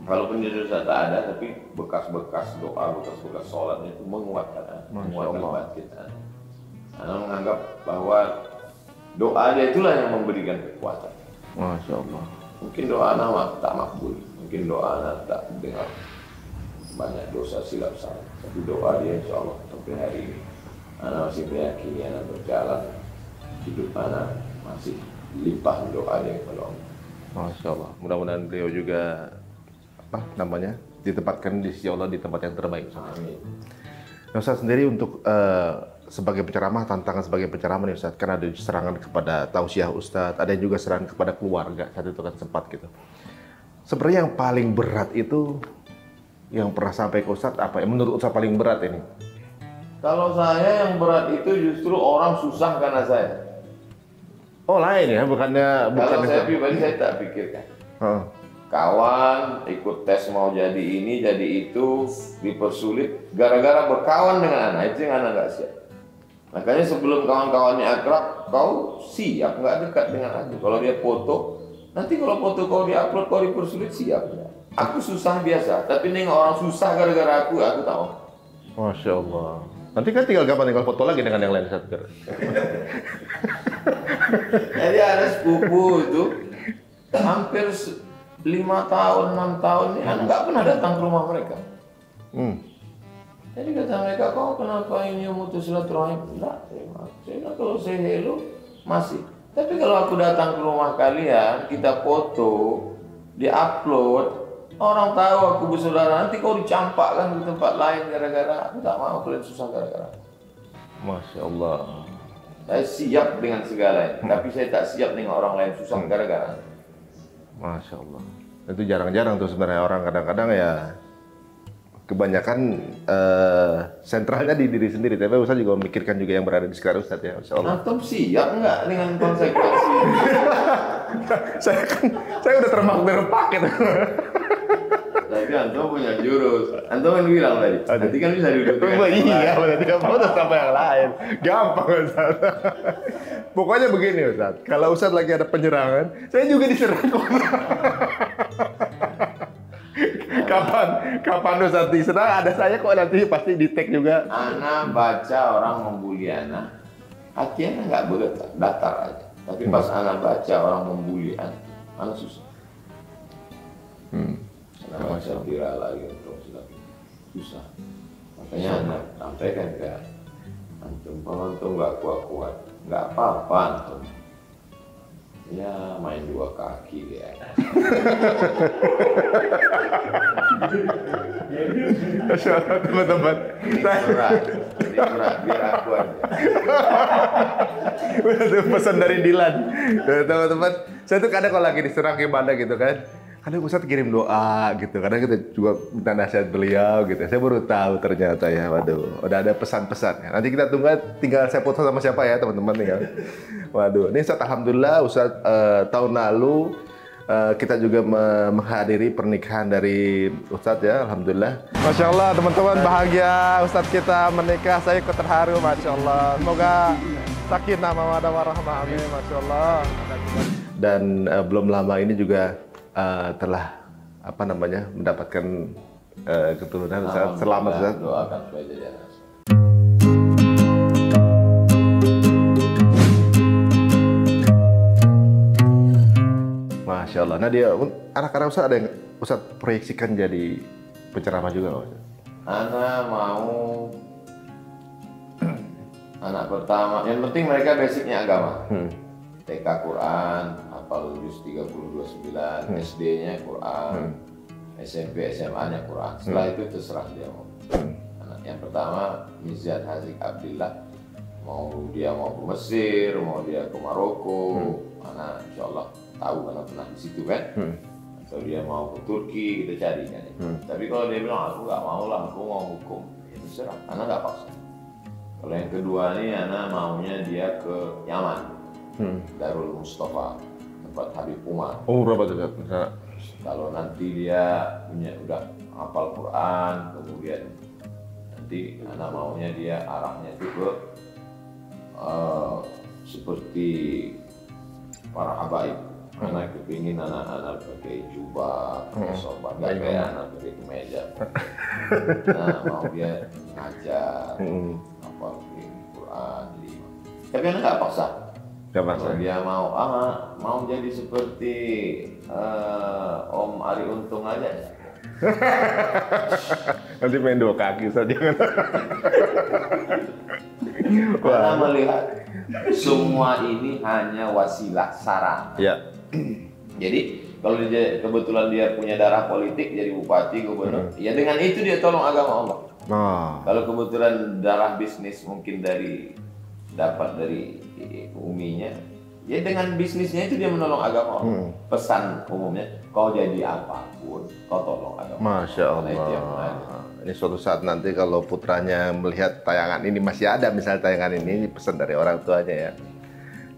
Walaupun dia sudah tak ada, tapi bekas-bekas doa, bekas-bekas sholatnya itu menguatkan anak. Menguatkan batin anak. Anak menganggap bahwa doa dia itulah yang memberikan kekuatan. Masya Allah. Mungkin doa anak tak makbul, mungkin doa anak tak dengar, banyak dosa silap salah. Tapi doa dia insya Allah sampai hari ini, anak masih meyakini anak berjalan, hidup anak masih limpah doa dia kepada Allah. Masya Allah. Mudah-mudahan beliau juga ditempatkan di sisi Allah di tempat yang terbaik. Amin. Nah, Ustaz sendiri untuk sebagai penceramah, tantangan sebagai penceramah nih Ustaz, kan ada serangan kepada tausiah Ustaz, ada juga serangan kepada keluarga, saat itu kan sempat gitu. Sebenarnya yang paling berat itu yang pernah sampai ke Ustaz apa ya? Menurut Ustaz paling berat ini? Kalau saya yang berat itu justru orang susah karena saya. Oh lain ya, bukannya saya pribadi saya tak pikirkan. Kawan ikut tes mau jadi ini, jadi itu, dipersulit gara-gara berkawan dengan anak, itu yang anak nggak siap. Makanya sebelum kawan-kawannya akrab, kau siap nggak dekat dengan aku. Kalau dia foto, nanti kalau foto kau diupload, kau dipersulit, siap. Aku susah biasa, tapi nengok orang susah gara-gara aku tahu. Masya Allah. Nanti kan tinggal foto lagi dengan yang lain Ustaz. Jadi ada sepupu itu hampir 5 tahun, 6 tahun ini anak nggak pernah datang ke rumah mereka. Jadi kata mereka, kau kenapa ini memutus silaturahim? Enggak, saya kalau saya hello masih. Tapi kalau aku datang ke rumah kalian, kita foto, di-upload, orang tahu aku bersaudara, nanti kau dicampakkan di tempat lain gara-gara aku tak mau kalian susah gara-gara. Masya Allah. Saya siap dengan segalanya, tapi saya tak siap dengan orang lain susah gara-gara. Masya Allah. Itu jarang-jarang tuh sebenarnya orang kadang-kadang ya kebanyakan sentralnya di diri sendiri. Tapi Ustaz juga memikirkan juga yang berada di sekitar Ustaz ya. Masya Allah. Antum siap nggak dengan konsekuensi? saya udah termakdir paket. Tapi antum punya jurus. Antum kan bilang tadi. Nanti kan bisa duduk. Iya, berarti kamu udah sampai yang lain. Gampang Ustaz. Pokoknya begini Ustaz. Kalau Ustaz lagi ada penyerangan, saya juga diserang. Kapan Ustaz diserang, ada saya kok nanti pasti di tag juga. Ana baca orang membuli Ana, hati Ana nggak datar aja. Tapi pas Ana baca orang membuli Ana susah. Ana baca viral lagi, susah. Makanya anak sampaikan ke antum, kalau antum nggak kuat-kuat, nggak apa-apa antum. Ya main dua kaki dia. Masya Allah teman-teman. Jadi berat, biar aku aja. Itu pesan dari Dilan. Teman-teman, saya tuh kadang kalau lagi diserang ibadah gitu kan, kadang Ustadz kirim doa gitu, kadang kita juga minta nasihat beliau gitu. Saya baru tahu ternyata ya, waduh, udah ada pesan-pesan. Nanti kita tunggu, tinggal saya foto sama siapa ya teman-teman tinggal. Waduh, ini Ustadz alhamdulillah Ustadz tahun lalu kita juga menghadiri pernikahan dari Ustadz ya, alhamdulillah. Masya Allah teman-teman, bahagia Ustadz kita menikah, saya ikut terharu, Masya Allah. Semoga sakinah mawaddah warahmah, amin, Masya Allah. Dan belum lama ini juga telah mendapatkan keturunan. Ustadz. Selamat Ustadz. Doakan supaya jadi anak. Masya Allah. Nah dia anak-anak Ustadz ada yang Ustadz proyeksikan jadi penceramah juga nggak Ustadz? Anak mau anak pertama, yang penting mereka basicnya agama. TK Quran, hafal juz 30-29, SD-nya Quran, SMP, SMA-nya Quran. Setelah itu terserah dia mau. Anak yang pertama Mizan Hazik Abdillah, dia mau ke Mesir, mau dia ke Maroko, anak insya Allah tahu karena pernah di situ kan. Atau dia mau ke Turki, kita cari kan. Tapi kalau dia bilang aku nggak mau lah, aku mau hukum, ya terserah, anak nggak paksa. Kalau yang kedua nih, anak maunya dia ke Yaman, Darul Mustafa, tempat Habib Umar. Berapa tuh Ustadz? Kalau nanti dia udah hafal Quran, kemudian nanti anak maunya dia arahnya itu ke seperti para habaib. Anak kepingin anak-anak pakai jubah, pakai sorban, nggak kayak anak pakai kemeja. Nah, mau dia ngajar, hafal Quran, tapi anak nggak paksa. Kalau dia mau jadi seperti Om Ari Untung aja. Nanti main dua kaki saja. Karena melihat semua ini hanya wasilah sarana. Ya. Jadi kalau dia kebetulan dia punya darah politik jadi bupati, gubernur, ya dengan itu dia tolong agama Allah. Kalau kebetulan darah bisnis mungkin dapat dari uminya, ya dengan bisnisnya itu dia menolong agama Allah. Pesan umumnya, kau jadi apapun, kau tolong agama. Masya Allah. Ini suatu saat nanti kalau putranya melihat tayangan ini, masih ada misalnya tayangan ini, pesan dari orang tuanya ya.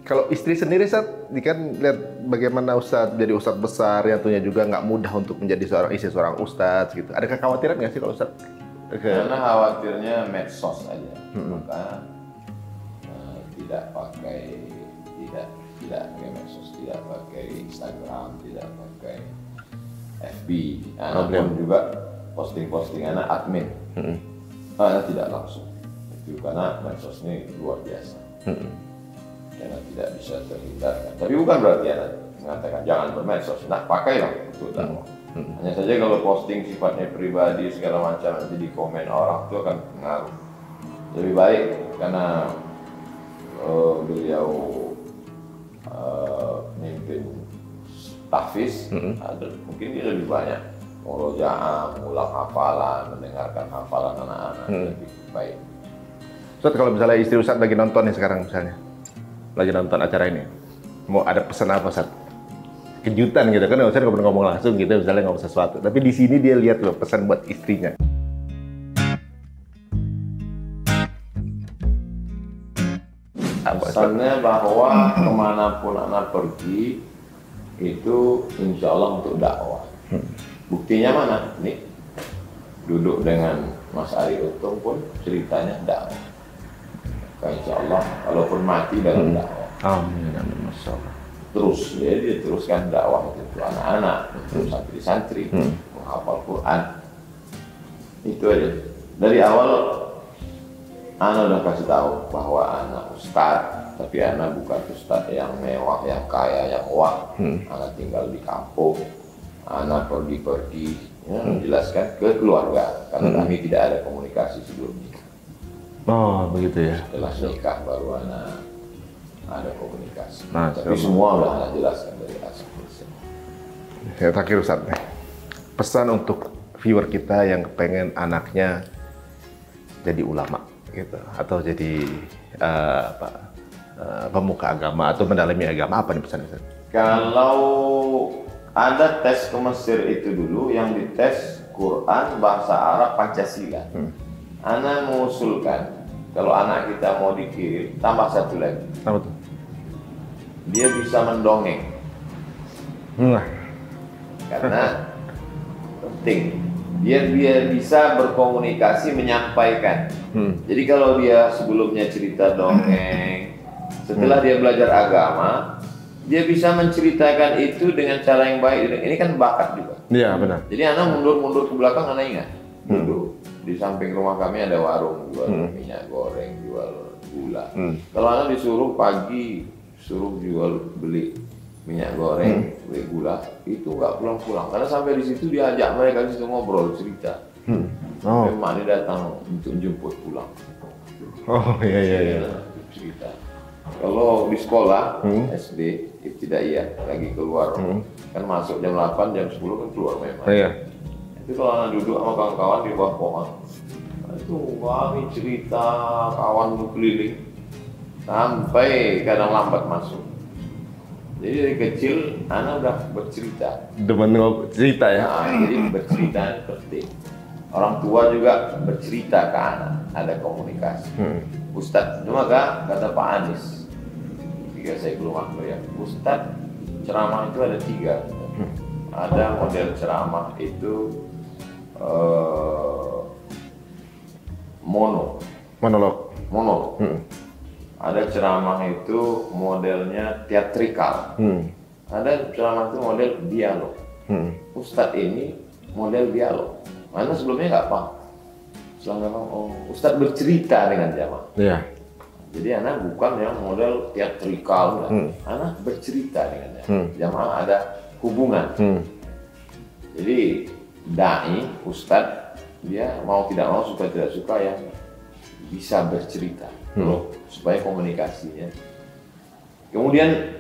Kalau istri sendiri Ustadz, kan lihat bagaimana Ustadz jadi Ustadz besar, yang tentunya juga nggak mudah untuk menjadi istri seorang Ustadz gitu. Ada kekhawatiran nggak sih kalau Ustadz? Karena khawatirnya medsos aja, maka tidak pakai medsos, tidak pakai Instagram, tidak pakai FB. Anak pun juga posting anak admin, anak tidak langsung. Itu karena medsos ini luar biasa. Karena tidak bisa terhindarkan. Tapi bukan berarti anak mengatakan jangan bermedsos. Nah, pakailah untuk dakwah. Hanya saja kalau posting sifatnya pribadi segala macam nanti di komen orang itu akan pengaruh. Lebih baik karena beliau mimpin tahfiz, mungkin dia lebih banyak murojaah, mengulang hafalan, mendengarkan hafalan anak-anak, lebih baik. Ustadz, kalau misalnya istri Ustadz lagi nonton nih sekarang misalnya, lagi nonton acara ini, mau ada pesan apa Ustadz? Kejutan gitu kan, Ustadz nggak pernah ngomong langsung gitu, misalnya ngomong sesuatu, tapi di sini dia lihat loh pesan buat istrinya. Pesannya bahwa kemanapun anak pergi itu insya Allah untuk dakwah. Buktinya mana? Nih, duduk dengan Mas Ari Untung pun ceritanya dakwah. Insya Allah, walaupun mati dalam dakwah. Amin, amin, Masya Allah. Terus, dia teruskan dakwah untuk anak-anak, untuk santri-santri, menghafal Quran. Itu aja. Dari awal, anak udah kasih tahu bahwa anak ustadz, tapi anak bukan ustadz yang mewah, yang kaya, yang wah. Anak tinggal di kampung, anak pergi-pergi, ya, menjelaskan ke keluarga. karena kami tidak ada komunikasi sebelumnya. Oh, begitu ya. Setelah nikah baru anak ada komunikasi. Nah, tapi semua udah anak jelaskan dari asal. Saya terakhir Ustaz, pesan untuk viewer kita yang pengen anaknya jadi ulama gitu, atau jadi pemuka agama atau mendalami agama, apa nih pesan Ustaz? Kalau ada tes ke Mesir itu dulu, yang dites Quran, bahasa Arab, Pancasila. Ana mengusulkan kalau anak kita mau dikirim, tambah satu lagi. Apa tuh? Dia bisa mendongeng. Nah, Karena penting. Dia bisa berkomunikasi, menyampaikan. Jadi kalau dia sebelumnya cerita dongeng, setelah dia belajar agama, dia bisa menceritakan itu dengan cara yang baik. Ini kan bakat juga. iya benar. Jadi anak mundur ke belakang, anak ingat. Dulu di samping rumah kami ada warung jual minyak goreng, jual gula. Kalau anak disuruh pagi suruh beli minyak goreng, beli gula, itu nggak pulang-pulang. Karena sampai di situ dia ajak mereka di situ ngobrol, cerita. Oh, Memang dia datang untuk jemput pulang. oh iya. Cerita. Kalau di sekolah SD ibtidaiyah lagi keluar, kan masuk jam 8, jam 10 kan keluar memang. Iya. Itu kalau anak duduk sama kawan-kawan di bawah pohon, itu kami cerita, kawan keliling sampai kadang lambat masuk. Jadi dari kecil anak udah bercerita. Demen cerita ya. Nah, jadi bercerita penting. Orang tua juga bercerita ke anak, ada komunikasi. Ustadz, maka kata Pak Anies, ketika saya belum akbar ya, Ustadz ceramah itu ada 3. Ada model ceramah itu monolog. Ada ceramah itu modelnya teatrikal. Ada ceramah itu model dialog. Ustadz ini model dialog. Mana sebelumnya nggak paham. Ustadz bercerita dengan jamaah. Iya. Jadi anak bukan yang model teatrikal, anak bercerita dengan jamaah. Jamaah ada hubungan. Jadi dai, ustadz, dia mau tidak mau, suka tidak suka yang bisa bercerita, supaya komunikasinya. Kemudian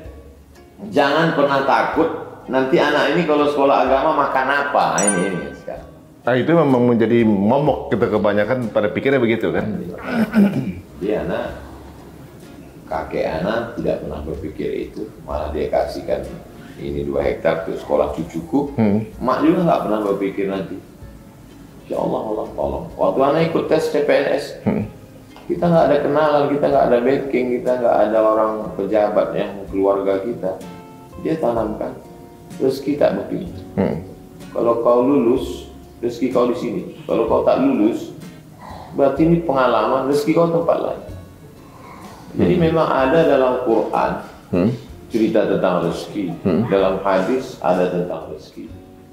jangan pernah takut nanti anak ini kalau sekolah agama makan apa, ini sekarang. Nah, itu memang menjadi momok kita kebanyakan pada pikirnya begitu kan. Dia anak, kakek anak tidak pernah berpikir itu, malah dia kasihkan ini 2 hektar ke sekolah cucuku. Mak juga nggak pernah berpikir nanti. Ya Allah, tolong. Waktu anak ikut tes CPNS, kita nggak ada kenalan, kita nggak ada backing, kita nggak ada orang pejabat yang keluarga kita. Dia tanamkan, rezeki tak berpilih. Kalau kau lulus, rezeki kau di sini. Kalau kau tak lulus, berarti ini pengalaman, rezeki kau tempat lain. Jadi memang ada dalam Quran cerita tentang rezeki, dalam hadis ada tentang rezeki.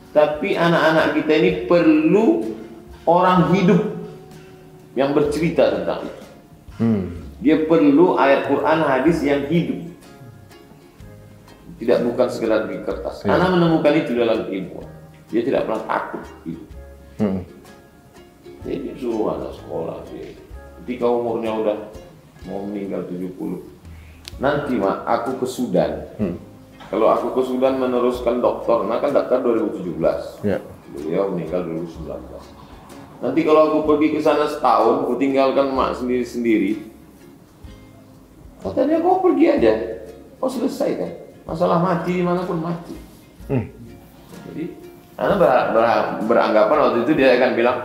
Tapi anak-anak kita ini perlu orang hidup yang bercerita tentang itu. Dia perlu ayat Quran, hadis yang hidup. Tidak bukan sekedar di kertas. Anak menemukan itu dalam ilmu. Dia tidak pernah takut hidup. Jadi suruh anak sekolah. Ketika umurnya udah mau meninggal 70. Nanti mak, aku ke Sudan. Kalau aku ke Sudan meneruskan doktor, nah kan dokter 2017. Ya. Beliau meninggal 2019. Nanti kalau aku pergi ke sana setahun, aku tinggalkan mak sendiri-sendiri. Katanya kau pergi aja, kau selesai kan. Masalah mati dimanapun mati. Jadi, anak beranggapan waktu itu dia akan bilang,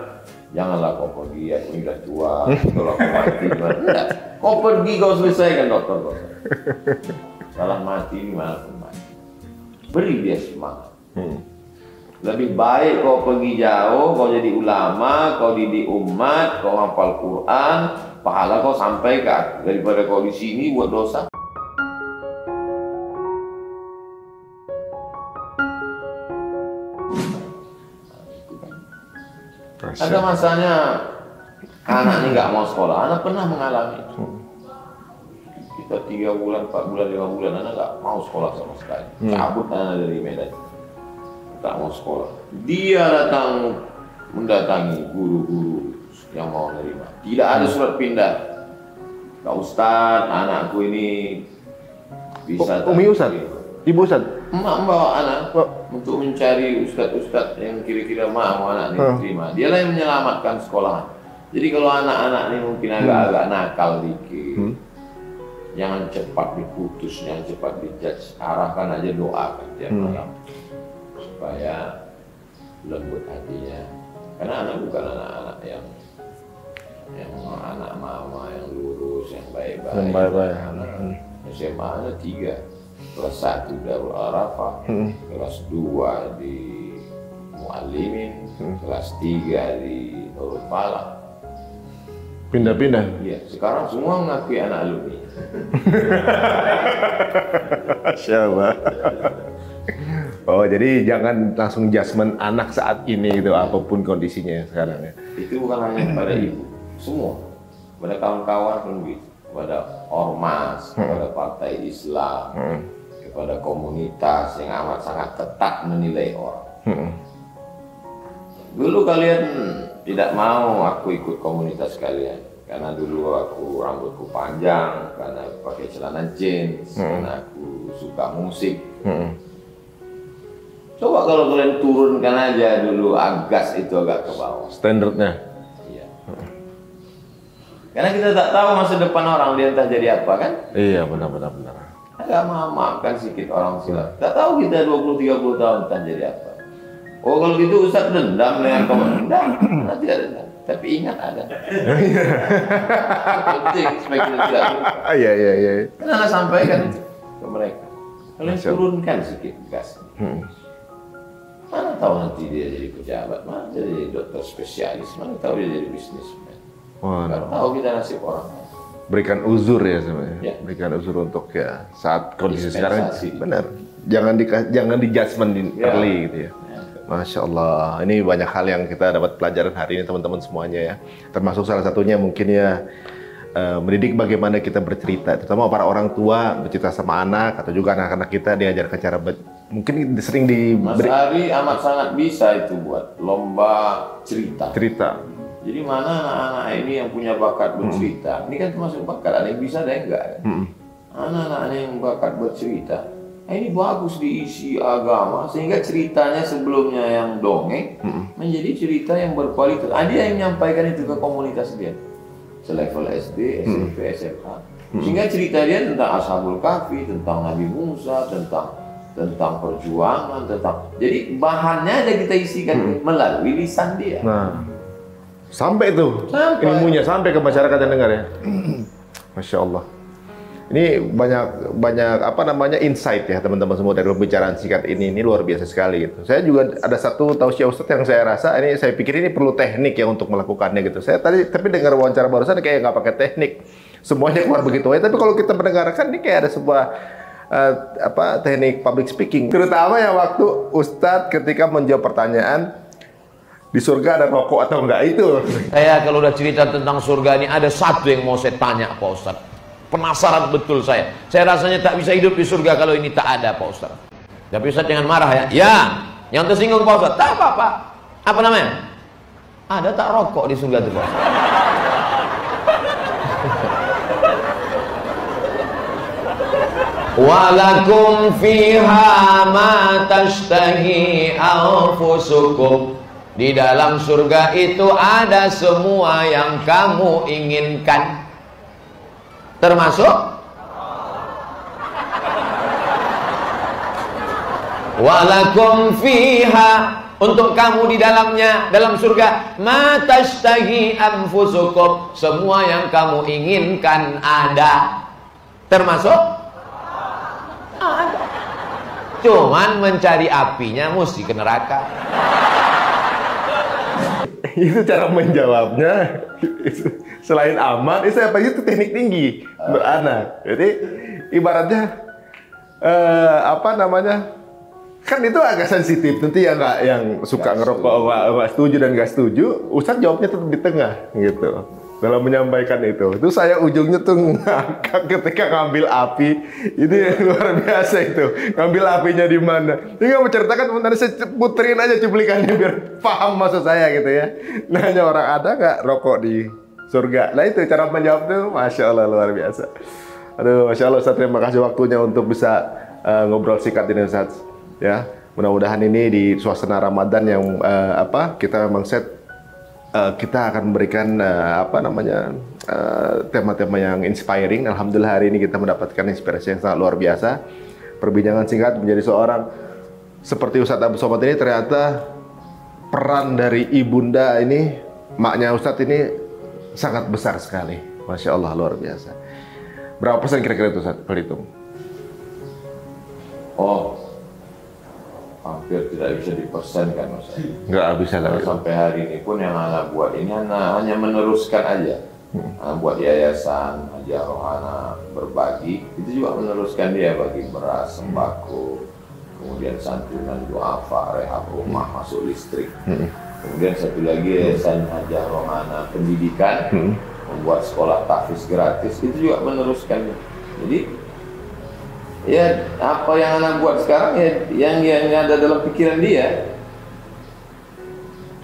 janganlah kau pergi, aku ini udah tua, kalau aku mati gimana? Enggak, kau pergi, kau selesaikan dokter. Salah mati dimanapun mati. Beri dia semangat. Lebih baik kau pergi jauh, kau jadi ulama, kau didik umat, kau hafal Quran, pahala kau sampaikan, daripada kau di sini buat dosa. Ada masanya anaknya nggak mau sekolah, anak pernah mengalami itu. Kita 3 bulan, 4 bulan, 5 bulan, anak nggak mau sekolah sama sekali. Cabut anak dari Medan, nggak mau sekolah. Dia datang mendatangi guru-guru yang mau menerima. Tidak ada surat pindah. Kak Ustadz, anakku ini bisa. Umi Ustadz? Ibu Ustadz? Emak membawa anak untuk mencari ustadz-ustadz yang kira-kira mau anak ini terima. Dialah yang menyelamatkan sekolahan. Jadi kalau anak-anak ini mungkin agak-agak nakal dikit, jangan cepat diputus, jangan cepat dijudge, arahkan aja, doakan tiap malam supaya lembut hatinya. Karena anak bukan anak-anak yang anak mama yang lurus, yang baik-baik. SMA-nya 3. Kelas 1 Darul Arafah, kelas 2 di Muallimin, kelas 3 di Nurul Falah. Pindah-pindah? Iya, sekarang semua mengakui anak alumni. Masya Allah. Oh, jadi jangan langsung judgement anak saat ini gitu, apapun kondisinya sekarang ya. Itu bukan hanya pada ibu, semua. Pada kawan-kawan pun begitu. Kepada ormas, kepada partai Islam, kepada komunitas yang amat sangat ketat menilai orang. Dulu kalian tidak mau aku ikut komunitas kalian, karena dulu aku rambutku panjang, karena aku pakai celana jeans, karena aku suka musik. Coba kalau kalian turunkan aja dulu gas itu agak ke bawah. Standarnya. Iya. Karena kita tak tahu masa depan orang, dia entah jadi apa kan? Iya, benar. Agak maafkan sedikit orang silap. Tak tahu kita 20-30 tahun entah jadi apa. Oh kalau gitu Ustaz dendam dengan komentar. Enggak, tidak dendam. Tapi ingat ada. Penting supaya kita tidak lupa. Iya. Karena Anda sampaikan itu ke mereka. Kalian turunkan sedikit gas. Mana tahu nanti dia jadi pejabat, mana dia jadi dokter spesialis, mana tahu dia jadi bisnismen. Nggak tahu kita nasib orang. Berikan uzur ya sebenarnya. Ya. Berikan uzur untuk ya saat kondisi Dispensasi. sekarang. Benar. Jangan di judgment early gitu ya. Masya Allah, ini banyak hal yang kita dapat pelajaran hari ini teman-teman semuanya ya. Termasuk salah satunya mungkin ya mendidik bagaimana kita bercerita, terutama para orang tua bercerita sama anak atau juga anak-anak kita diajarkan cara mungkin sering Mas Ari amat sangat bisa itu buat lomba cerita. Jadi mana anak-anak ini yang punya bakat bercerita? Ini kan termasuk bakat, ada yang bisa, ada yang enggak. Anak-anak yang bakat bercerita, ini bagus diisi agama sehingga ceritanya sebelumnya yang dongeng menjadi cerita yang berkualitas. Dia yang menyampaikan itu ke komunitas dia, selevel SD, SMP, SMA. Sehingga cerita dia tentang Ashabul Kahfi, tentang Nabi Musa, tentang perjuangan, jadi bahannya ada kita isikan melalui lisan dia. Nah, sampai ilmunya sampai ke masyarakat yang dengar ya. Masya Allah. Ini banyak apa namanya insight ya teman-teman semua dari pembicaraan singkat ini luar biasa sekali gitu. Saya juga ada satu tausiah Ustadz yang saya rasa saya pikir ini perlu teknik ya untuk melakukannya gitu. Saya tapi dengar wawancara barusan kayak nggak pakai teknik, semuanya keluar begitu aja. Tapi kalau kita mendengarkan ini kayak ada sebuah teknik public speaking, terutama yang waktu Ustadz ketika menjawab pertanyaan di surga ada rokok atau enggak itu. Saya kalau udah cerita tentang surga ini ada satu yang mau saya tanya Pak Ustadz. Penasaran betul saya. Saya rasanya tak bisa hidup di surga kalau ini tak ada Pak Ustadz. Tapi Ustadz jangan marah ya. Ya, yang tersinggung Pak Ustadz. Tak apa-apa. Apa namanya? Ada tak rokok di surga itu Pak Ustadz? Walakum fiha ma tashtahi anfusukum. Di dalam surga itu ada semua yang kamu inginkan. Termasuk walakum fiha, untuk kamu di dalamnya, dalam surga, ma tashtahi anfusukum, semua yang kamu inginkan ada. Termasuk ada. Cuman mencari apinya mesti ke neraka. Itu cara menjawabnya. Selain aman, saya pakai itu teknik tinggi untuk anak. Jadi ibaratnya apa namanya? Kan itu agak sensitif. Nanti yang nggak yang suka ngerokok nggak setuju dan nggak setuju, Ustadz jawabnya tetap di tengah gitu. dalam menyampaikan itu saya ujungnya tuh ngakak ketika ngambil api. Ini luar biasa itu, ngambil apinya di mana. Ini nggak menceritakan, nanti saya puterin aja cuplikannya biar paham maksud saya gitu ya. Nanya orang ada nggak rokok di surga. Nah itu cara menjawab tuh, Masya Allah luar biasa. Aduh, Masya Allah Ustaz, terima kasih waktunya untuk bisa ngobrol singkat ini Ustaz. Ya, mudah-mudahan ini di suasana Ramadan yang kita memang kita akan memberikan tema-tema yang inspiring. Alhamdulillah hari ini kita mendapatkan inspirasi yang sangat luar biasa. Perbincangan singkat menjadi seorang seperti Ustadz Abdul Somad ini, ternyata peran dari ibunda ini, maknya Ustadz ini sangat besar sekali. Masya Allah luar biasa. Berapa persen kira-kira itu Ustadz? Perhitung. Oh, hampir tidak bisa dipersenkan, Ustaz. Nggak bisa lagi. Sampai hari ini pun yang anak buat ini hanya meneruskan aja. Buat yayasan, aja rohana berbagi, itu juga meneruskan dia bagi beras, sembako, kemudian santunan duafa, rehab rumah, masuk listrik. Kemudian satu lagi yayasan aja rohana pendidikan, membuat sekolah tahfiz gratis, itu juga meneruskan. Jadi ya apa yang anak buat sekarang ya yang ada dalam pikiran dia.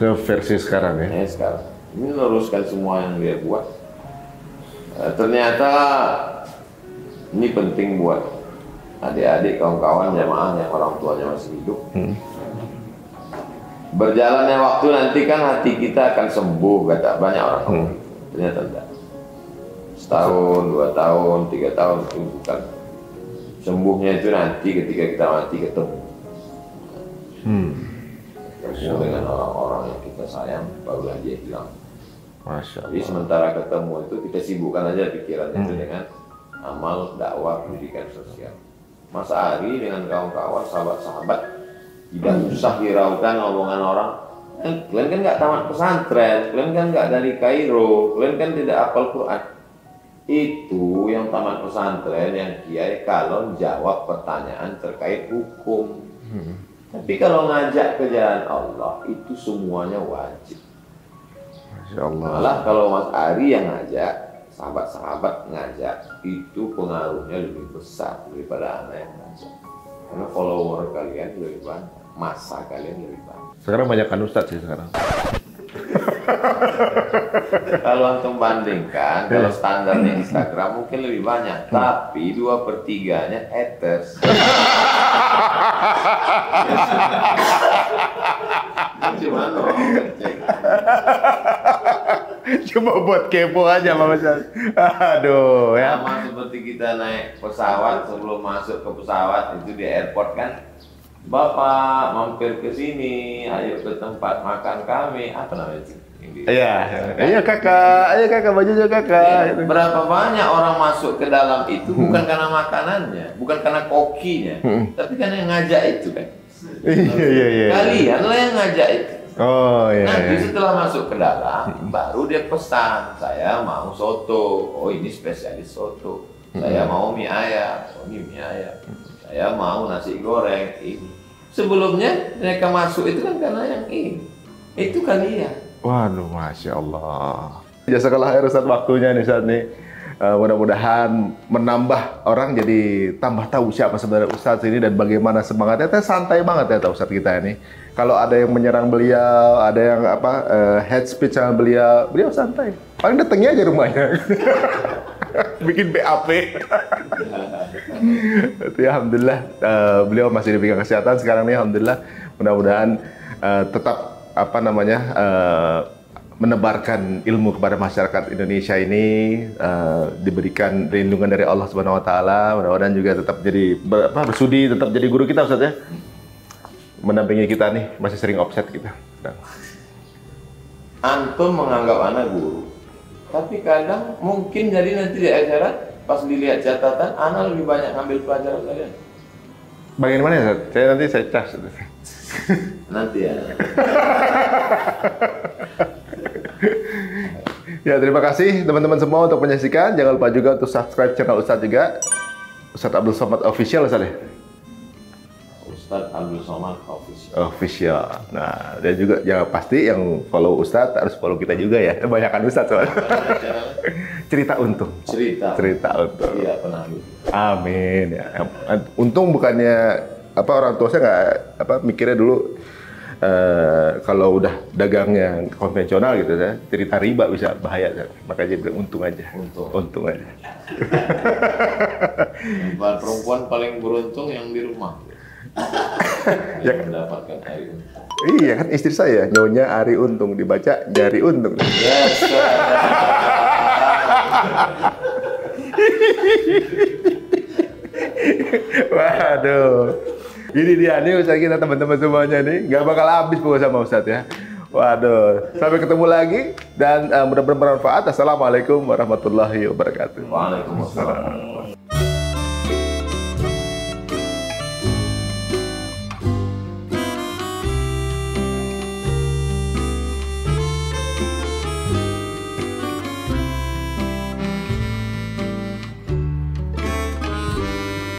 Itu versi sekarang ya. Ya sekarang ini meneruskan semua yang dia buat. Ternyata ini penting buat adik-adik, kawan-kawan, jamaah yang orang tuanya masih hidup. Berjalannya waktu nanti kan hati kita akan sembuh, kata banyak orang. Ternyata tidak. Setahun, 2 tahun, 3 tahun itu bukan. Sembuhnya itu nanti ketika kita mati ketemu. Ketemu dengan orang-orang yang kita sayang, barulah dia hilang. Masya Allah. Jadi sementara ketemu itu kita sibukkan aja pikirannya itu dengan amal, dakwah, pendidikan sosial. Mas Ari dengan kawan-kawan, sahabat-sahabat tidak usah hiraukan omongan orang. Kalian kan nggak tamat pesantren, kalian kan nggak dari Kairo, kalian kan tidak hafal Quran. Itu yang tamat pesantren, yang kiai kalau jawab pertanyaan terkait hukum. Tapi kalau ngajak ke jalan Allah itu semuanya wajib. Masya Allah. Malah kalau Mas Ari yang ngajak, sahabat-sahabat ngajak, itu pengaruhnya lebih besar daripada anak yang ngajak. Karena follower kalian lebih banyak, masa kalian lebih banyak. Sekarang banyak kan Ustadz sih sekarang. Kalau antum bandingkan, kalau standarnya Instagram mungkin lebih banyak, tapi 2/3-nya haters. Cuma Cuma buat kepo aja Mama Ustadz. Aduh ya. Sama seperti kita naik pesawat, sebelum masuk ke pesawat itu di airport kan, Bapak mampir ke sini, ayo ke tempat makan kami, apa namanya sih? Iya kakak, bajunya kakak. Ya, berapa banyak orang masuk ke dalam itu bukan karena makanannya, bukan karena kokinya, tapi karena yang ngajak itu kan. Iya. Kalian lah yang ngajak itu. Oh iya. Nanti setelah masuk ke dalam, baru dia pesan, saya mau soto, oh ini spesialis soto. Saya mau mie ayam, oh ini mie ayam. Saya mau nasi goreng, ini. Sebelumnya mereka masuk itu kan karena yang ini. Itu kalian. Waduh, Masya Allah. Jazakallah khair Ustadz waktunya nih Ustadz nih. Mudah-mudahan menambah orang jadi tambah tahu siapa sebenarnya Ustadz ini dan bagaimana semangatnya. Santai banget ya Ustadz kita ini. Kalau ada yang menyerang beliau, ada yang head speech sama beliau santai. Paling datangnya aja rumahnya. Bikin BAP. Tapi alhamdulillah beliau masih diberikan kesehatan sekarang nih, alhamdulillah. Mudah-mudahan tetap menebarkan ilmu kepada masyarakat Indonesia ini, diberikan perlindungan dari Allah Subhanahu wa taala. Mudah-mudahan juga tetap jadi bersudi, tetap jadi guru kita Ustaz ya. Mendampingi kita nih, masih sering offset kita. Antum menganggap anak guru, tapi kadang mungkin jadi nanti di akhirat pas dilihat catatan anak lebih banyak ngambil pelajaran kalian. Bagian mana ya? Nanti saya cas. Nanti ya. Ya, terima kasih teman-teman semua untuk menyaksikan. Jangan lupa juga untuk subscribe channel Ustadz juga. Ustadz Abdul Somad Official Ustadz ya. Ustadz Abdul Somad Official. Official. Nah, dan juga yang pasti yang follow Ustadz harus follow kita juga ya. Kebanyakan Ustadz soalnya. Cerita untung. Cerita untung. Iya, pernah. Amin ya. Untung bukannya apa orang tua saya nggak apa mikirnya dulu kalau udah dagangnya konvensional gitu ya, cerita riba bisa bahaya kan. Makanya bilang untung aja. Untung aja. Perempuan paling beruntung yang di rumah. Yang mendapatkan Ari Untung. Iya kan istri saya Nyonya Ari Untung, dibaca Jari Untung. Yes. Waduh, ini dia nih Ustadz kita teman-teman semuanya nih, nggak bakal habis pokoknya sama Ustadz ya. Waduh, sampai ketemu lagi dan mudah-mudahan bermanfaat. Assalamualaikum warahmatullahi wabarakatuh. Waalaikumsalam.